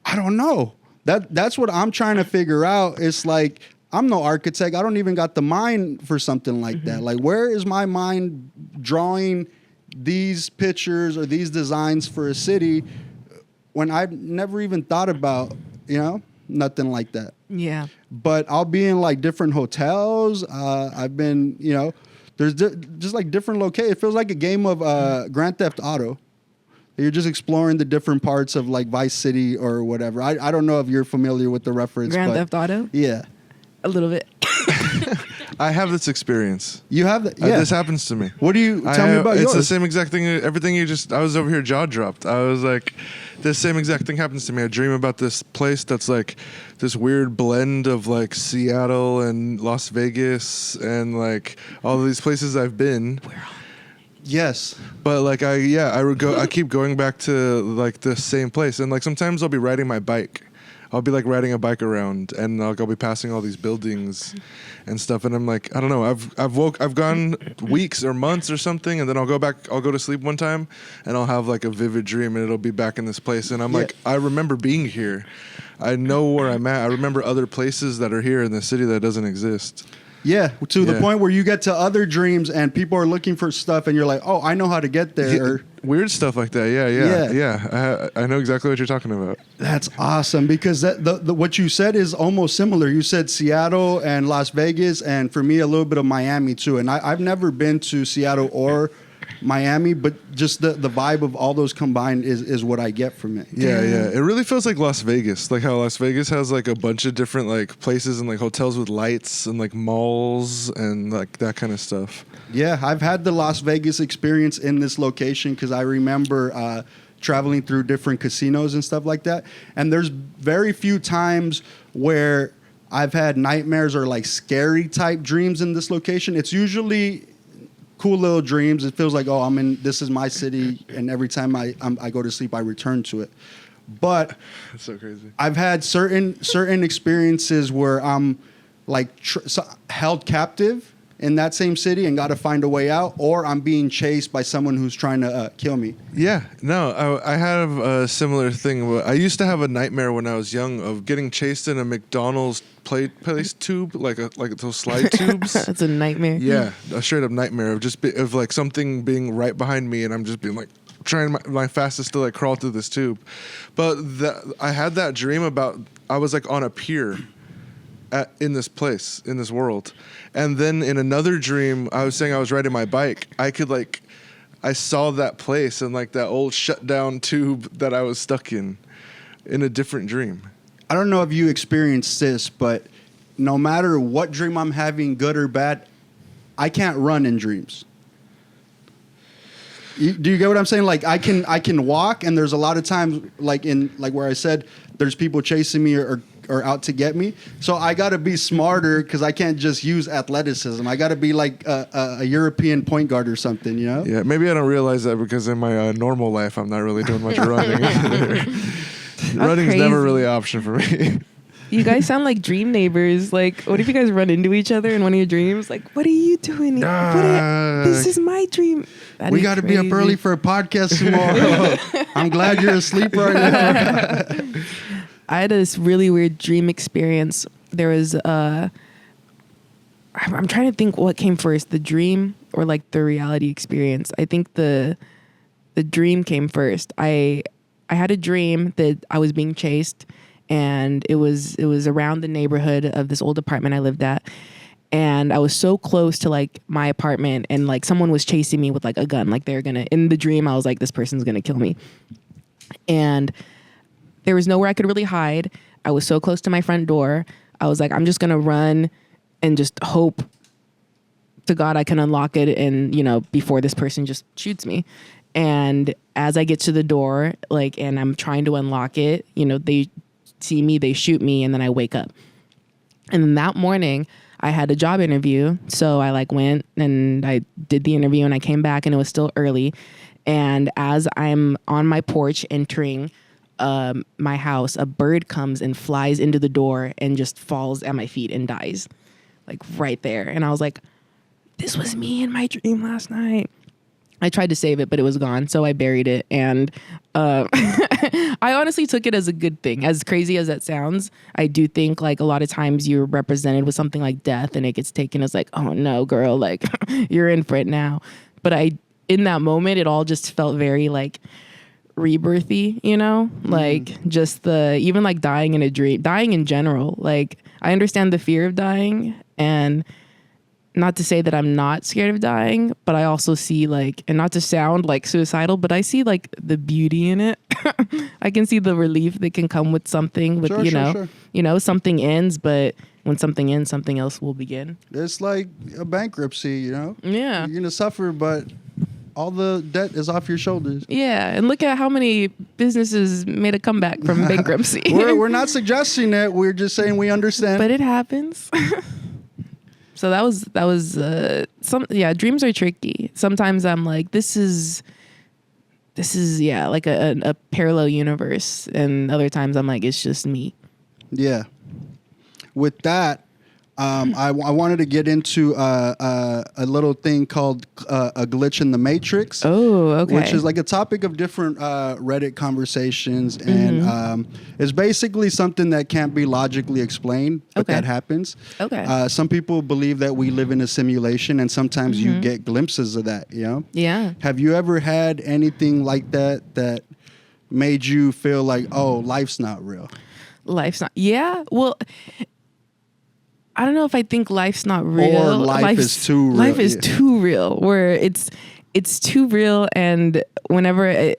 S2: I don't know. That's what I'm trying to figure out. It's like, I'm no architect. I don't even got the mind for something like that. Like, where is my mind drawing these pictures or these designs for a city when I've never even thought about, nothing like that.
S4: Yeah.
S2: But I'll be in like different hotels. I've been, There's just like different locations. It feels like a game of Grand Theft Auto. You're just exploring the different parts of like Vice City or whatever. I don't know if you're familiar with the reference.
S4: Grand
S2: but
S4: Theft Auto?
S2: Yeah.
S4: A little bit.
S3: I have this experience.
S2: You have that? Yeah.
S3: This happens to me.
S2: What do you tell me about
S3: it's
S2: yours?
S3: the same exact thing. Everything you just, I was over here jaw dropped. I was like, the same exact thing happens to me. I dream about this place that's like this weird blend of like Seattle and Las Vegas and like all of these places I've been.
S2: Yes.
S3: But like I keep going back to like the same place, and like sometimes I'll be riding my bike. I'll be like riding a bike around, and I'll be passing all these buildings and stuff, and I'm like, I don't know. I've gone weeks or months or something, and then I'll go to sleep one time, and I'll have like a vivid dream, and it'll be back in this place, and I'm like, I remember being here. I know where I'm at. I remember other places that are here in the city that doesn't exist.
S2: Yeah, to the point where you get to other dreams and people are looking for stuff, and you're like, oh, I know how to get there.
S3: Yeah, weird stuff like that. Yeah. I know exactly what you're talking about.
S2: That's awesome, because what you said is almost similar. You said Seattle and Las Vegas, and for me, a little bit of Miami too. And I've never been to Seattle or Miami, but just the vibe of all those combined is what I get from it.
S3: Yeah. It really feels like Las Vegas, like how Las Vegas has like a bunch of different like places and like hotels with lights and like malls and like that kind of stuff.
S2: Yeah, I've had the Las Vegas experience in this location because I remember traveling through different casinos and stuff like that. And there's very few times where I've had nightmares or like scary type dreams in this location. It's usually cool little dreams. It feels like, oh, this is my city, and every time I go to sleep, I return to it. But
S3: that's so crazy.
S2: I've had certain experiences where I'm like held captive in that same city and got to find a way out, or I'm being chased by someone who's trying to kill me.
S3: Yeah, no, I have a similar thing. I used to have a nightmare when I was young of getting chased in a McDonald's place tube, like those slide tubes.
S4: That's a nightmare.
S3: Yeah, a straight up nightmare of of like something being right behind me, and I'm just being like trying my fastest to like crawl through this tube. But I had that dream about, I was like on a pier in this place, in this world. And then in another dream, I was saying I was riding my bike. I saw that place and like that old shut down tube that I was stuck in a different dream.
S2: I don't know if you experienced this, but no matter what dream I'm having, good or bad, I can't run in dreams. Do you get what I'm saying? Like I can walk, and there's a lot of times like where I said there's people chasing me or out to get me. So I got to be smarter because I can't just use athleticism. I got to be like a European point guard or something, you know?
S3: Yeah, maybe I don't realize that because in my normal life, I'm not really doing much running. Running's never really an option for me.
S4: You guys sound like dream neighbors. Like, what if you guys run into each other in one of your dreams? Like, what are you doing? This is my dream.
S2: We got to be up early for a podcast tomorrow. I'm glad you're asleep right now.
S4: I had this really weird dream experience. There was I'm trying to think what came first, the dream or like the reality experience. I think the dream came first. I had a dream that I was being chased, and it was around the neighborhood of this old apartment I lived at. And I was so close to like my apartment, and like someone was chasing me with like a gun. Like in the dream, I was like, this person's gonna kill me. And there was nowhere I could really hide. I was so close to my front door. I was like, I'm just going to run and just hope to God I can unlock it, and, before this person just shoots me. And as I get to the door, and I'm trying to unlock it, they see me, they shoot me, and then I wake up. And then that morning, I had a job interview. So I went and I did the interview, and I came back, and it was still early. And as I'm on my porch entering my house, a bird comes and flies into the door and just falls at my feet and dies, right there. And I was like, this was me in my dream last night. I tried to save it, but it was gone, so I buried it. And I honestly took it as a good thing. As crazy as that sounds, I do think a lot of times you're represented with something like death, and it gets taken as oh no, girl, you're in for it now. But in that moment, it all just felt very rebirthy, just even dying in a dream, dying in general. I understand the fear of dying, and not to say that I'm not scared of dying, but I also see like, and not to sound like suicidal, but I see like the beauty in it. I can see the relief that can come with something with,
S2: Sure.
S4: Something ends, but when something ends, something else will begin.
S2: It's like a bankruptcy,
S4: Yeah.
S2: You're going to suffer, but all the debt is off your shoulders.
S4: Yeah. And look at how many businesses made a comeback from bankruptcy.
S2: We're not suggesting that. We're just saying we understand.
S4: But it happens. So that was dreams are tricky. Sometimes I'm like, this is like a parallel universe, and other times I'm like, it's just me.
S2: Yeah. With that, I wanted to get into a little thing called a glitch in the matrix.
S4: Oh, okay.
S2: Which is like a topic of different Reddit conversations, and it's basically something that can't be logically explained, but that happens.
S4: Okay.
S2: Some people believe that we live in a simulation, and sometimes you get glimpses of that.
S4: Yeah.
S2: Have you ever had anything like that made you feel like, oh, life's not real?
S4: Life's not. Yeah. Well, I don't know if I think life's not real.
S2: Or life is too real.
S4: Life is too real, where it's too real, and whenever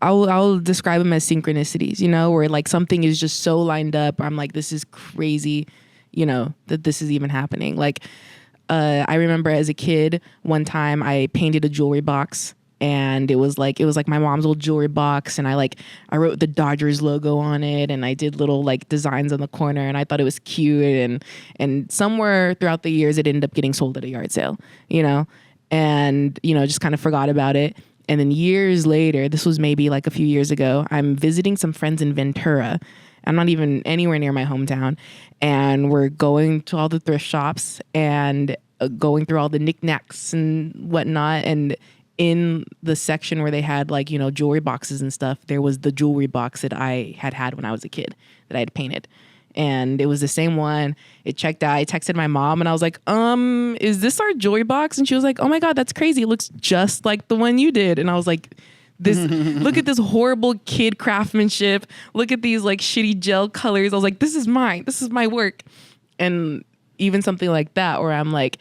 S4: I'll describe them as synchronicities, where like something is just so lined up. I'm like, this is crazy, that this is even happening. Like, I remember as a kid, one time I painted a jewelry box. And it was like my mom's old jewelry box, and I wrote the Dodgers logo on it, and I did little like designs on the corner, and I thought it was cute, and somewhere throughout the years it ended up getting sold at a yard sale, and just kind of forgot about it. And then years later, this was maybe like a few years ago, I'm visiting some friends in Ventura. I'm not even anywhere near my hometown, and we're going to all the thrift shops and going through all the knickknacks and whatnot, and in the section where they had like, jewelry boxes and stuff, there was the jewelry box that I had when I was a kid that I had painted. And it was the same one. It checked out. I texted my mom and I was like, is this our jewelry box? And she was like, oh my God, that's crazy. It looks just like the one you did. And I was like, look at this horrible kid craftsmanship. Look at these like shitty gel colors. I was like, this is mine. This is my work. And even something like that where I'm like,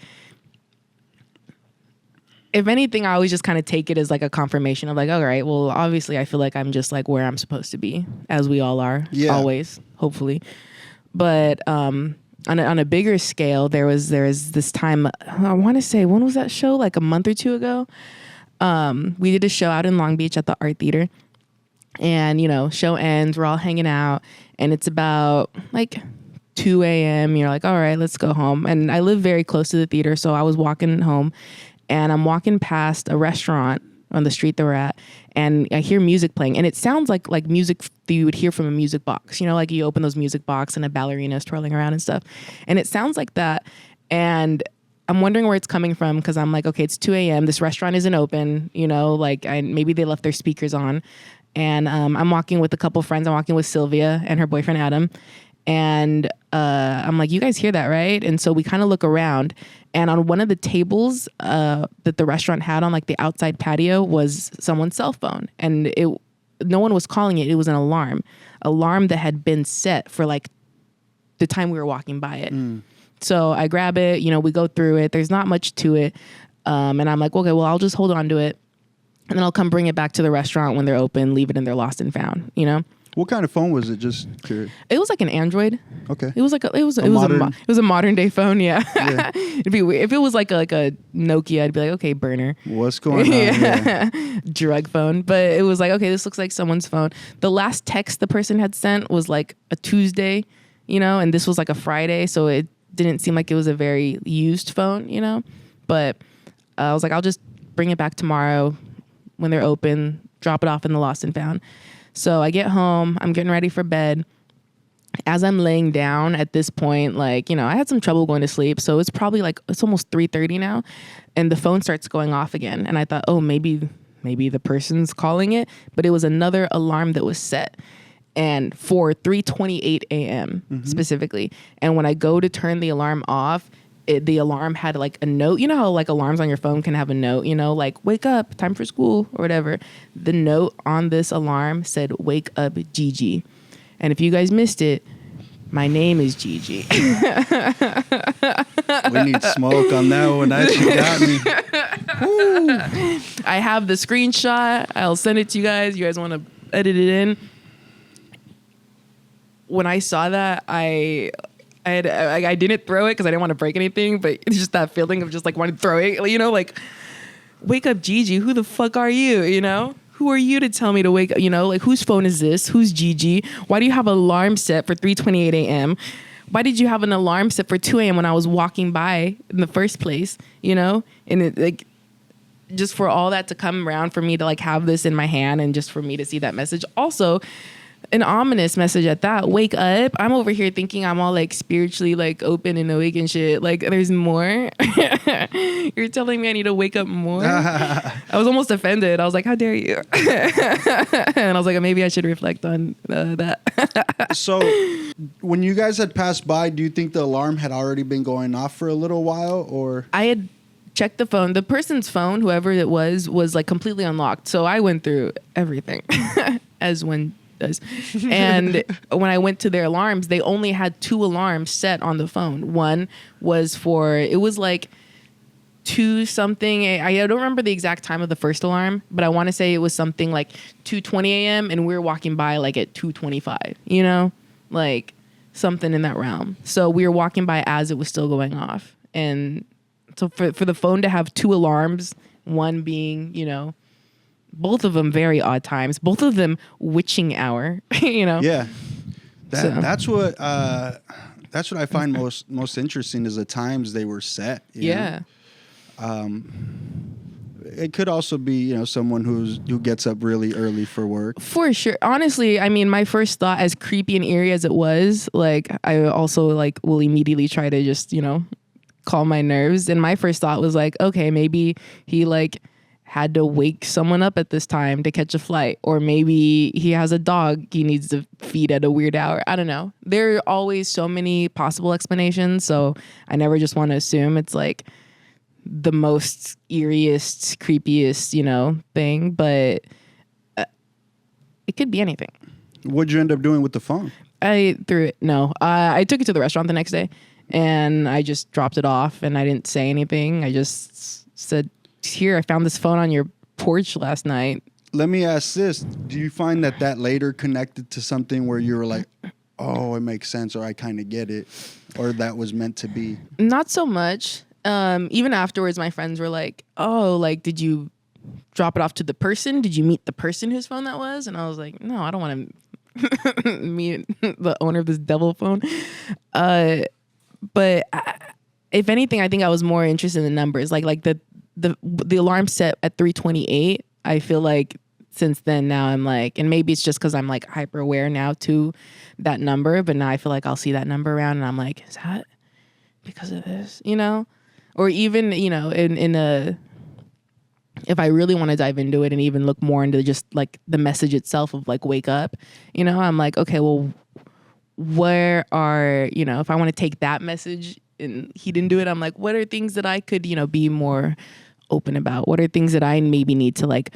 S4: if anything, I always just kind of take it as like a confirmation of like, all right, well, obviously I feel like I'm just like where I'm supposed to be, as we all are, always, hopefully. But on a bigger scale, there was this time, I want to say, when was that show? Like a month or two ago. We did a show out in Long Beach at the Art Theater, and show ends, we're all hanging out, and it's about like 2 a.m. You're like, all right, let's go home. And I live very close to the theater, so I was walking home. And I'm walking past a restaurant on the street that we're at, and I hear music playing, and it sounds like music that you would hear from a music box. Like you open those music box and a ballerina is twirling around and stuff, and it sounds like that. And I'm wondering where it's coming from, because I'm like, okay, it's 2 a.m. This restaurant isn't open. Maybe they left their speakers on. And I'm walking with a couple friends. I'm walking with Sylvia and her boyfriend Adam. And I'm like, you guys hear that, right? And so we kind of look around, and on one of the tables that the restaurant had on like the outside patio was someone's cell phone, and no one was calling it. It was an alarm that had been set for like the time we were walking by it. So I grab it, we go through it. There's not much to it. And I'm like, okay, well, I'll just hold on to it, and then I'll come bring it back to the restaurant when they're open, leave it in their lost and found,
S2: What kind of phone was it? Just curious.
S4: It was like an Android.
S2: Okay.
S4: It was like it was a modern day phone. Yeah. It'd be weird if it was like a Nokia. I'd be like, okay, burner.
S2: What's going on?
S4: Yeah. Drug phone. But it was like, okay, this looks like someone's phone. The last text the person had sent was like a Tuesday, and this was like a Friday, so it didn't seem like it was a very used phone, But I was like, I'll just bring it back tomorrow when they're open. Drop it off in the lost and found. So I get home, I'm getting ready for bed. As I'm laying down at this point, I had some trouble going to sleep. So it's probably it's almost 3:30 now. And the phone starts going off again. And I thought, oh, maybe the person's calling it. But it was another alarm that was set. And for 3:28 a.m. specifically. And when I go to turn the alarm off, the alarm had like a note. You know how like alarms on your phone can have a note, like wake up, time for school or whatever. The note on this alarm said, wake up, Gigi. And if you guys missed it, my name is Gigi.
S2: We need smoke on that one. That shit got me.
S4: I have the screenshot. I'll send it to you guys. You guys want to edit it in? When I saw that, I didn't throw it because I didn't want to break anything, but it's just that feeling of just like wanting to throw it, you know, like, wake up, Gigi. Who the fuck are you? You know, who are you to tell me to wake up? You know, like, whose phone is this? Who's Gigi? Why do you have an alarm set for 3:28 a.m.? Why did you have an alarm set for 2 a.m. when I was walking by in the first place? You know, and it, like, just for all that to come around for me to like have this in my hand and just for me to see that message. Also, an ominous message at that. Wake up. I'm over here thinking I'm all like spiritually like open and awake and shit. Like, there's more. You're telling me I need to wake up more? I was almost offended. I was like, how dare you? And I was like, maybe I should reflect on that.
S2: So when you guys had passed by, do you think the alarm had already been going off for a little while, or?
S4: I had checked the phone. The person's phone, whoever it was like completely unlocked. So I went through everything as one does. And when I went to their alarms, they only had 2 alarms set on the phone. One was for, it was like 2 something. I don't remember the exact time of the first alarm, but I want to say it was something like 2:20 a.m. and we were walking by like at 2:25, you know, like something in that realm. So we were walking by as it was still going off. And so for the phone to have 2 alarms, one being, you know, both of them very odd times, both of them witching hour, you know?
S2: Yeah.
S4: So.
S2: That's what I find most interesting is the times they were set. You know? It could also be, you know, someone who gets up really early for work.
S4: For sure. Honestly, I mean, my first thought, as creepy and eerie as it was, like, I also like will immediately try to just, you know, calm my nerves. And my first thought was like, okay, maybe he like had to wake someone up at this time to catch a flight, or maybe he has a dog he needs to feed at a weird hour. I don't know. There are always so many possible explanations, so I never just want to assume it's like the most eeriest, creepiest, you know, thing, but it could be anything.
S2: What'd you end up doing with the phone?
S4: I threw it. No, I took it to the restaurant the next day, and I just dropped it off, and I didn't say anything. I just said, here, I found this phone on your porch last night.
S2: Let me ask this. Do you find that later connected to something where you were like, oh, it makes sense, or I kind of get it, or that was meant to be?
S4: Not so much. Even afterwards, my friends were like, oh, like, did you drop it off to the person? Did you meet the person whose phone that was? And I was like, no, I don't want to meet the owner of this devil phone. But if anything, I think I was more interested in the numbers. Like the alarm set at 3:28. I feel like since then now I'm like, and maybe it's just because I'm like hyper aware now to that number, but now I feel like I'll see that number around and I'm like, is that because of this, you know? Or even, you know, in a, if I really want to dive into it and even look more into just like the message itself of like wake up, you know, I'm like, okay, well, where are, you know, if I want to take that message and he didn't do it, I'm like, what are things that I could, you know, be more open about? What are things that I maybe need to like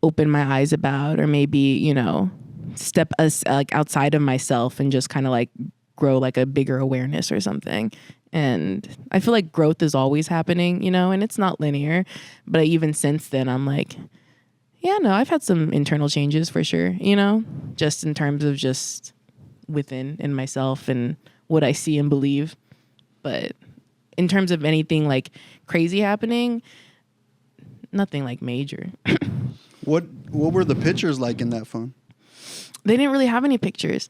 S4: open my eyes about, or maybe, you know, step us like outside of myself and just kind of like grow like a bigger awareness or something. And I feel like growth is always happening, you know, and it's not linear. But even since then, I'm like, yeah, no, I've had some internal changes for sure, you know, just in terms of just within in myself and what I see and believe. But in terms of anything like crazy happening, nothing like major.
S2: What were the pictures like in that phone?
S4: They didn't really have any pictures.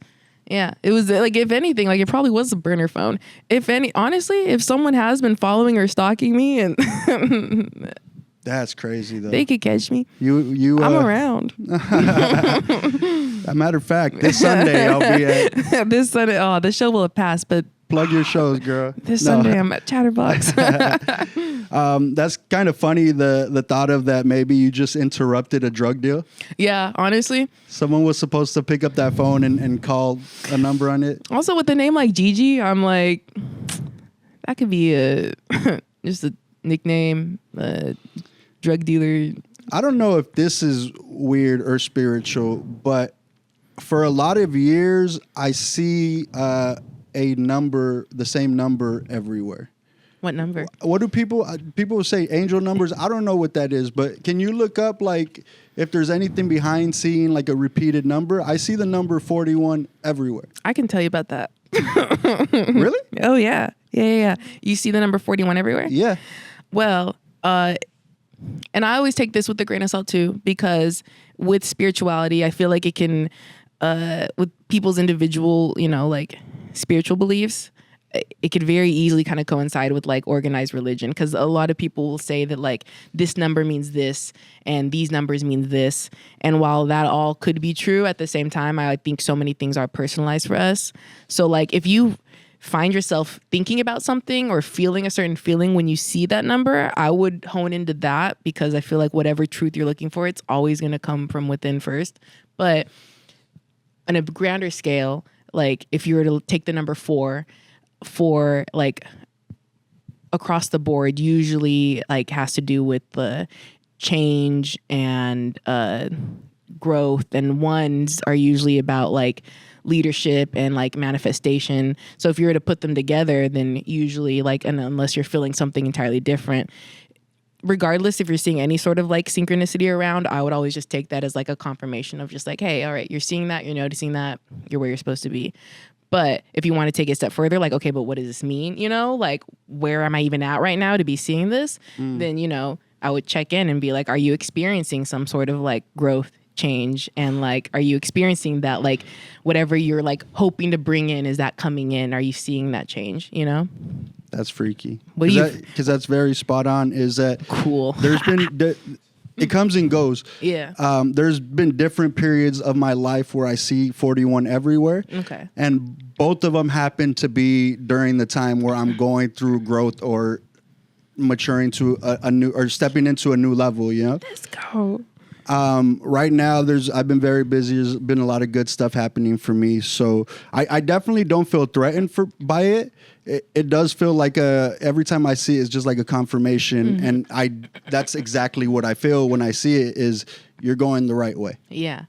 S4: Yeah, it was like, if anything, like it probably was a burner phone. If any, honestly, if someone has been following or stalking me, and
S2: That's crazy though.
S4: they could catch me.
S2: You
S4: I'm around.
S2: As a matter of fact, this Sunday I'll be at.
S4: This Sunday, oh, the show will have passed, but
S2: Plug your shows, girl.
S4: this Sunday I'm at Chatterbox.
S2: That's kind of funny, the thought of that maybe you just interrupted a drug deal.
S4: Yeah, honestly.
S2: Someone was supposed to pick up that phone and call a number on it.
S4: Also, with a name like Gigi, I'm like, that could be a just a nickname, drug dealer.
S2: I don't know if this is weird or spiritual, but for a lot of years, I see a number, the same number everywhere.
S4: What number?
S2: What do people say angel numbers? I don't know what that is, but can you look up like if there's anything behind seeing like a repeated number? I see the number 41 everywhere.
S4: I can tell you about that.
S2: Really?
S4: Oh yeah. Yeah. You see the number 41 everywhere?
S2: Yeah.
S4: Well, and I always take this with a grain of salt too, because with spirituality, I feel like it can, with people's individual, like spiritual beliefs, it could very easily kind of coincide with like organized religion, because a lot of people will say that like this number means this and these numbers mean this. And while that all could be true, at the same time, I think so many things are personalized for us. So like if you find yourself thinking about something or feeling a certain feeling when you see that number, I would hone into that, because I feel like whatever truth you're looking for, it's always going to come from within first. But on a grander scale, like if you were to take the number 4 for like across the board, usually like has to do with the change and growth, and ones are usually about like leadership and like manifestation. So if you were to put them together, then usually like, and unless you're feeling something entirely different, regardless if you're seeing any sort of like synchronicity around, I would always just take that as like a confirmation of just like, hey, all right, you're seeing that, you're noticing that, you're where you're supposed to be. But if you want to take it a step further, like, okay, but what does this mean? Like, where am I even at right now to be seeing this? Then, I would check in and be like, are you experiencing some sort of like growth, change? And like, are you experiencing that, like, whatever you're like hoping to bring in, is that coming in? Are you seeing that change,
S2: That's freaky.
S4: What do you-
S2: Because that's very spot on. Is that
S4: Cool.
S2: There's been it comes and goes.
S4: Yeah.
S2: There's been different periods of my life where I see 41 everywhere.
S4: Okay.
S2: And both of them happen to be during the time where I'm going through growth or maturing to a new, or stepping into a new level.
S4: Let's go.
S2: Right now, I've been very busy. There's been a lot of good stuff happening for me, so I definitely don't feel threatened by it. It does feel like every time I see it, it's just like a confirmation, and that's exactly what I feel when I see it. Is you're going the right way.
S4: Yeah.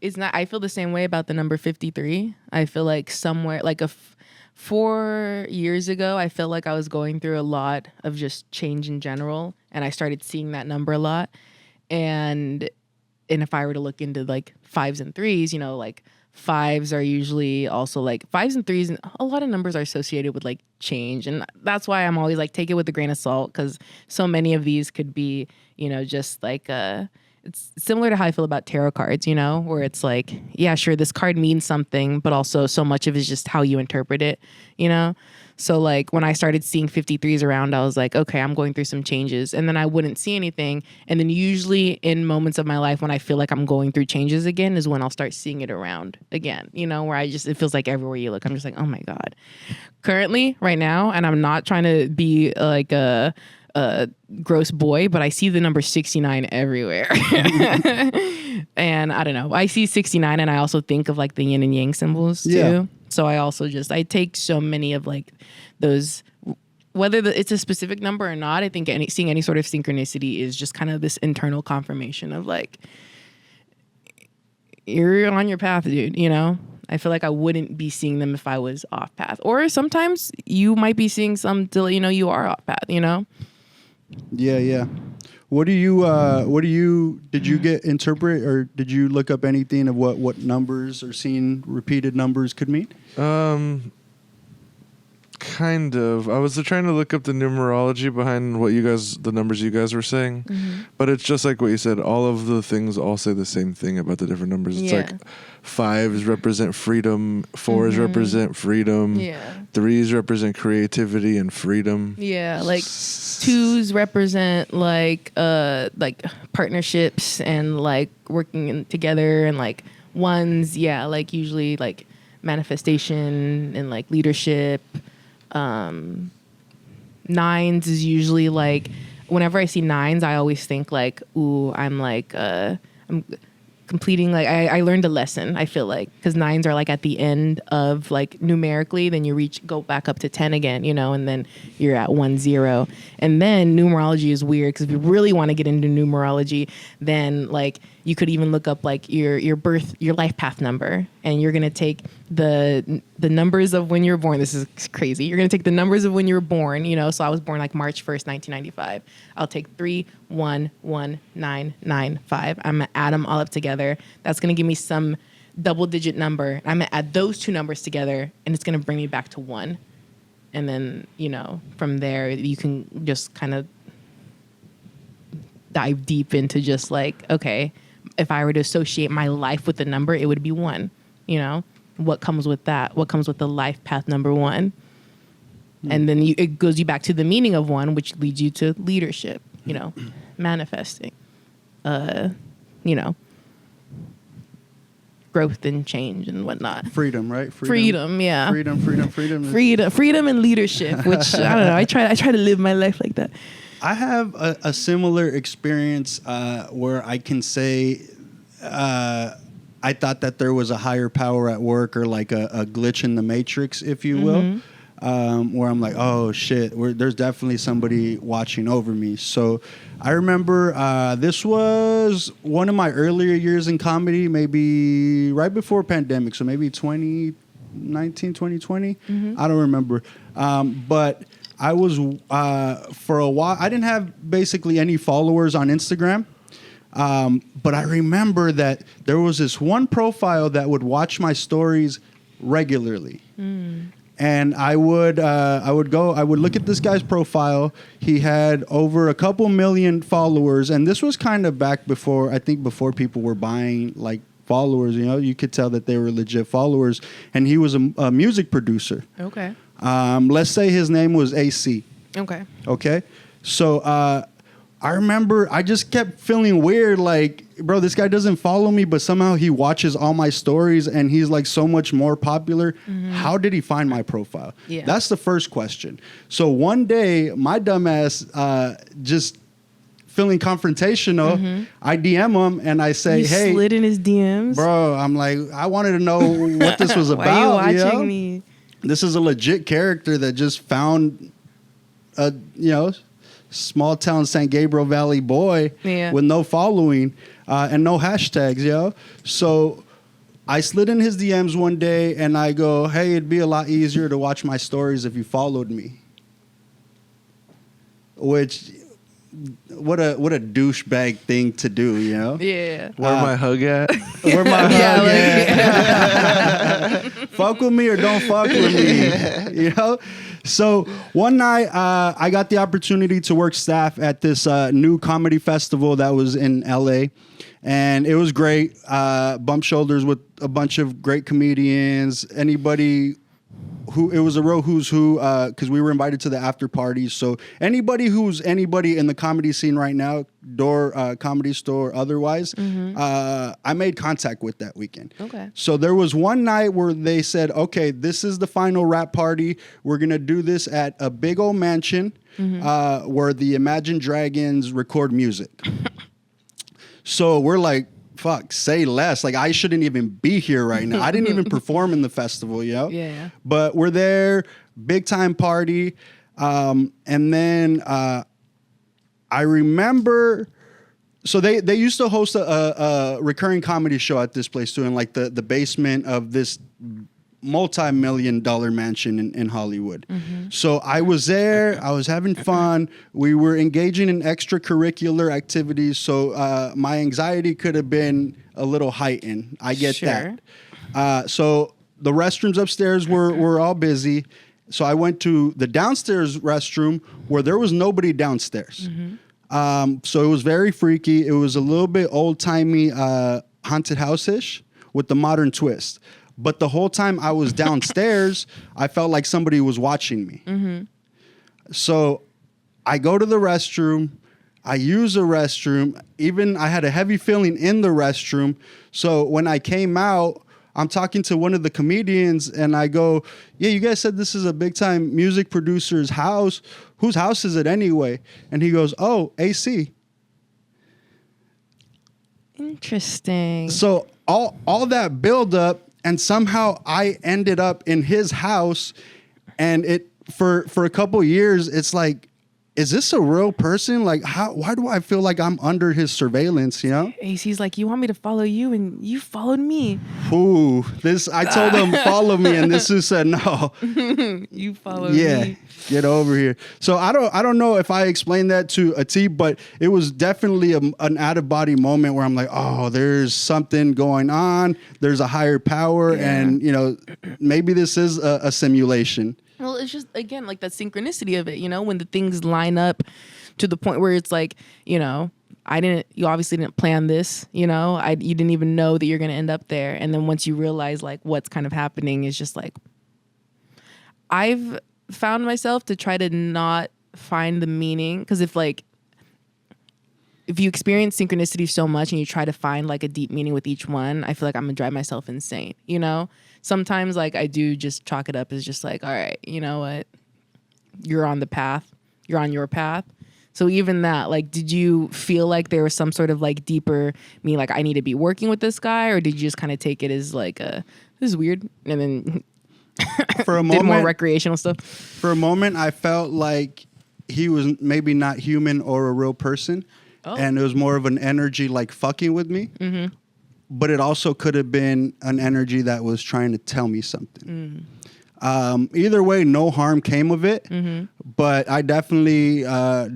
S4: It's not. I feel the same way about the number 53. I feel like somewhere like 4 years ago, I felt like I was going through a lot of just change in general, and I started seeing that number a lot. And if I were to look into like 5s and 3s, like 5s are usually also like 5s and 3s, and a lot of numbers are associated with like change. And that's why I'm always like, take it with a grain of salt, because so many of these could be, just like, it's similar to how I feel about tarot cards, where it's like, yeah, sure, this card means something, but also so much of it is just how you interpret it, So like when I started seeing 53s around, I was like, okay, I'm going through some changes. And then I wouldn't see anything. And then usually in moments of my life when I feel like I'm going through changes again is when I'll start seeing it around again, where it feels like everywhere you look, I'm just like, oh my God. Currently, right now, and I'm not trying to be like a gross boy, but I see the number 69 everywhere. And I don't know. I see 69 and I also think of like the yin and yang symbols too.
S2: Yeah.
S4: So I also I take so many of like those, whether it's a specific number or not, I think seeing any sort of synchronicity is just kind of this internal confirmation of like, you're on your path, dude, I feel like I wouldn't be seeing them if I was off path. Or sometimes you might be seeing some till, you are off path,
S2: Yeah. Did you get interpret, or did you look up anything of what numbers or seeing repeated numbers could mean?
S3: Kind of. I was trying to look up the numerology behind the numbers you guys were saying, but it's just like what you said. All of the things all say the same thing about the different numbers. It's like 5s represent freedom, 4s represent freedom, 3s represent creativity and freedom.
S4: Yeah, like 2s represent like partnerships and like working together, and like 1s, like usually like manifestation and like leadership. 9s is usually like, whenever I see 9s, I always think like, ooh, I'm like, I'm completing, like, I learned a lesson, I feel like, because 9s are like at the end of like numerically, then you go back up to 10 again, and then you're at 1-0. And then numerology is weird, because if you really want to get into numerology, then like you could even look up like your life path number, and you're going to take the numbers of when you're born. This is crazy. You're going to take the numbers of when you were born, so I was born like March 1st, 1995. I'll take 31195. I'm going to add them all up together. That's going to give me some double digit number. I'm going to add those two numbers together, and it's going to bring me back to 1. And then, from there, you can just kind of dive deep into just like, okay, if I were to associate my life with a number, it would be 1. What comes with that? What comes with the life path number 1? And then it goes you back to the meaning of 1, which leads you to leadership, manifesting, growth and change and whatnot.
S2: Freedom, right?
S4: Freedom, yeah.
S2: Freedom.
S4: Freedom and leadership, which I don't know. I try to live my life like that.
S2: I have a similar experience where I can say I thought that there was a higher power at work, or like a glitch in the matrix, if you will, where I'm like, oh shit, there's definitely somebody watching over me. So I remember this was one of my earlier years in comedy, maybe right before pandemic, so maybe 2019, 2020. I don't remember. But I was, for a while, I didn't have basically any followers on Instagram. But I remember that there was this one profile that would watch my stories regularly. And I would look at this guy's profile. He had over a couple million followers. And this was kind of back before people were buying like followers, you could tell that they were legit followers. And he was a music producer.
S4: Okay.
S2: Let's say his name was AC. Okay. So, I remember I just kept feeling weird, like, bro, this guy doesn't follow me, but somehow he watches all my stories and he's like so much more popular. How did he find my profile?
S4: Yeah.
S2: That's the first question. So one day, my dumbass, just feeling confrontational, I DM him and I say, hey.
S4: You slid in his DMs?
S2: Bro, I'm like, I wanted to know what this was about.
S4: Why are you watching me?
S2: This is a legit character that just found a, small town San Gabriel Valley boy with no following and no hashtags, So I slid in his DMs one day and I go, hey, it'd be a lot easier to watch my stories if you followed me. Which, what a douchebag thing to do,
S4: Yeah.
S3: Where my hug at?
S2: Where my hug at? Fuck with me or don't fuck with me, So one night, I got the opportunity to work staff at this new comedy festival that was in LA. And it was great. Bump shoulders with a bunch of great comedians. It was a real who's who, because we were invited to the after parties. So anybody who's anybody in the comedy scene right now, Comedy Store, otherwise, I made contact with that weekend.
S4: Okay.
S2: So there was one night where they said, okay, this is the final rap party. We're going to do this at a big old mansion where the Imagine Dragons record music. So we're like, fuck, say less. Like, I shouldn't even be here right now. I didn't even perform in the festival,
S4: Yeah.
S2: But we're there, big time party. And then I remember, so they used to host a recurring comedy show at this place too, in like the basement of this multi-million-dollar mansion in Hollywood. So I was there, I was having fun, we were engaging in extracurricular activities, so my anxiety could have been a little heightened. I get that. So the restrooms upstairs were all busy, so I went to the downstairs restroom where there was nobody downstairs. So it was very freaky. It was a little bit old-timey haunted house-ish with the modern twist. But the whole time I was downstairs, I felt like somebody was watching me. So I go to the restroom. I use the restroom. Even I had a heavy feeling in the restroom. So when I came out, I'm talking to one of the comedians and I go, yeah, you guys said this is a big time music producer's house. Whose house is it anyway? And he goes, oh, AC.
S4: Interesting.
S2: So all that build up, and somehow I ended up in his house, and it for a couple years, it's like is this a real person? Like, why do I feel like I'm under his surveillance, you know?
S4: AC's like, you want me to follow you, and you followed me.
S2: Ooh, I told him, follow me, and this dude said, no.
S4: You followed
S2: Yeah,
S4: me.
S2: get over here. So I don't know if I explained that to a T, but it was definitely an out-of-body moment where I'm like, oh, there's something going on. There's a higher power, and, you know, maybe this is a simulation.
S4: Well, it's just, again, like that synchronicity of it, you know, when the things line up to the point where it's like, you know, you obviously didn't plan this, you know, you didn't even know that you're going to end up there. And then once you realize like what's kind of happening is just like, I've found myself to try to not find the meaning. Because if you experience synchronicity so much and you try to find like a deep meaning with each one, I feel like I'm gonna drive myself insane, you know? Sometimes like I do just chalk it up as just like, all right, you know what? You're on the path. You're on your path. So even that, like, did you feel like there was some sort of like deeper meaning, like I need to be working with this guy? Or did you just kind of take it as like, this is weird? And then
S2: for a
S4: did
S2: moment,
S4: more recreational stuff?
S2: For a moment, I felt like he was maybe not human or a real person. And it was more of an energy like fucking with me. Mm-hmm. But it also could have been an energy that was trying to tell me something. Either way, no harm came of it. Mm-hmm. But I definitely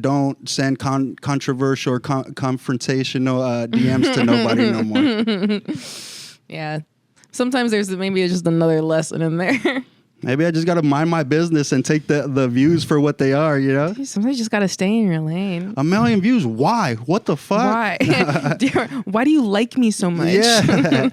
S2: don't send controversial or confrontational DMs to nobody no more.
S4: Yeah. Sometimes there's maybe just another lesson in there.
S2: Maybe I just got to mind my business and take the views for what they are, you know?
S4: Sometimes you just got to stay in your lane.
S2: 1 million views. Why? What the fuck?
S4: Why? Why do you like me so much?
S2: Yeah.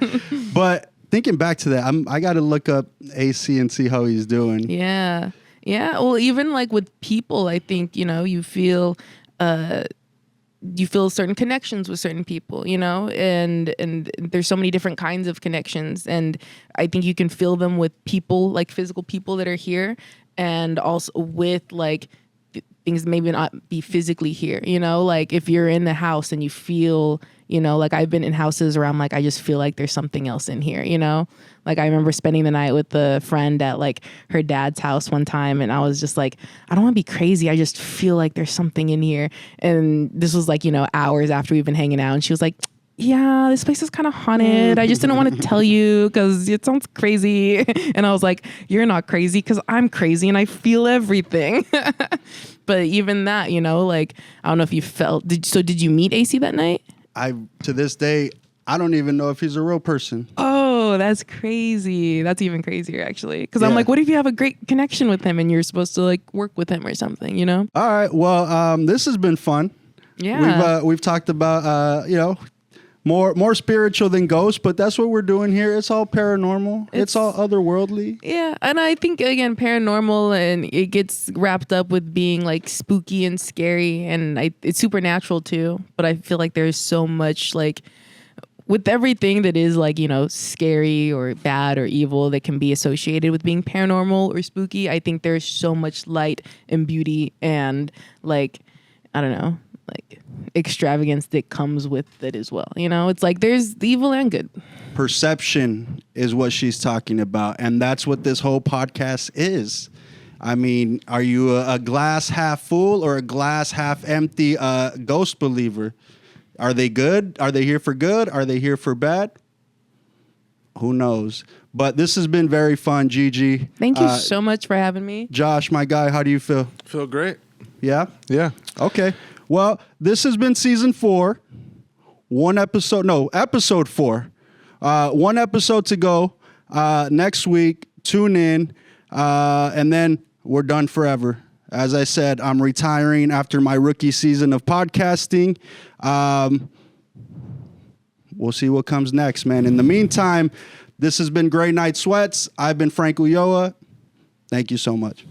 S2: But thinking back to that, I got to look up AC and see how he's doing.
S4: Yeah. Yeah. Well, even like with people, I think, you know, you feel certain connections with certain people, you know, and there's so many different kinds of connections. And I think you can feel them with people, like physical people that are here, and also with like things maybe not be physically here, you know, like if you're in the house and you feel, you know, like I've been in houses where I'm like, I just feel like there's something else in here, you know, like I remember spending the night with a friend at like her dad's house one time. And I was just like, I don't want to be crazy. I just feel like there's something in here. And this was like, you know, hours after we've been hanging out. And she was like, yeah, this place is kind of haunted. I just didn't want to tell you because it sounds crazy. And I was like, you're not crazy because I'm crazy and I feel everything. But even that, you know, like, I don't know if you felt, did you meet AC that night?
S2: To this day, I don't even know if he's a real person.
S4: Oh, that's crazy. That's even crazier, actually. Because I'm like, what if you have a great connection with him and you're supposed to like work with him or something, you know?
S2: All right. Well, this has been fun.
S4: Yeah.
S2: We've talked about, you know, more spiritual than ghosts, but that's what we're doing here. It's all paranormal. It's all otherworldly.
S4: Yeah, and I think again, paranormal, and it gets wrapped up with being like spooky and scary, and it's supernatural too. But I feel like there's so much like with everything that is like, you know, scary or bad or evil that can be associated with being paranormal or spooky. I think there's so much light and beauty and like, I don't know, like extravagance that comes with it as well. You know, it's like there's the evil and good.
S2: Perception is what she's talking about. And that's what this whole podcast is. I mean, are you a glass half full or a glass half empty ghost believer? Are they good? Are they here for good? Are they here for bad? Who knows? But this has been very fun, Gigi.
S4: Thank you so much for having me.
S2: Josh, my guy, how do you feel?
S3: Feel great.
S2: Yeah?
S3: Yeah.
S2: Okay. Well, this has been season 4. Episode 4. 1 episode to go. Next week, tune in. And then we're done forever. As I said, I'm retiring after my rookie season of podcasting. We'll see what comes next, man. In the meantime, this has been Gray Night Sweats. I've been Frank Ulloa. Thank you so much.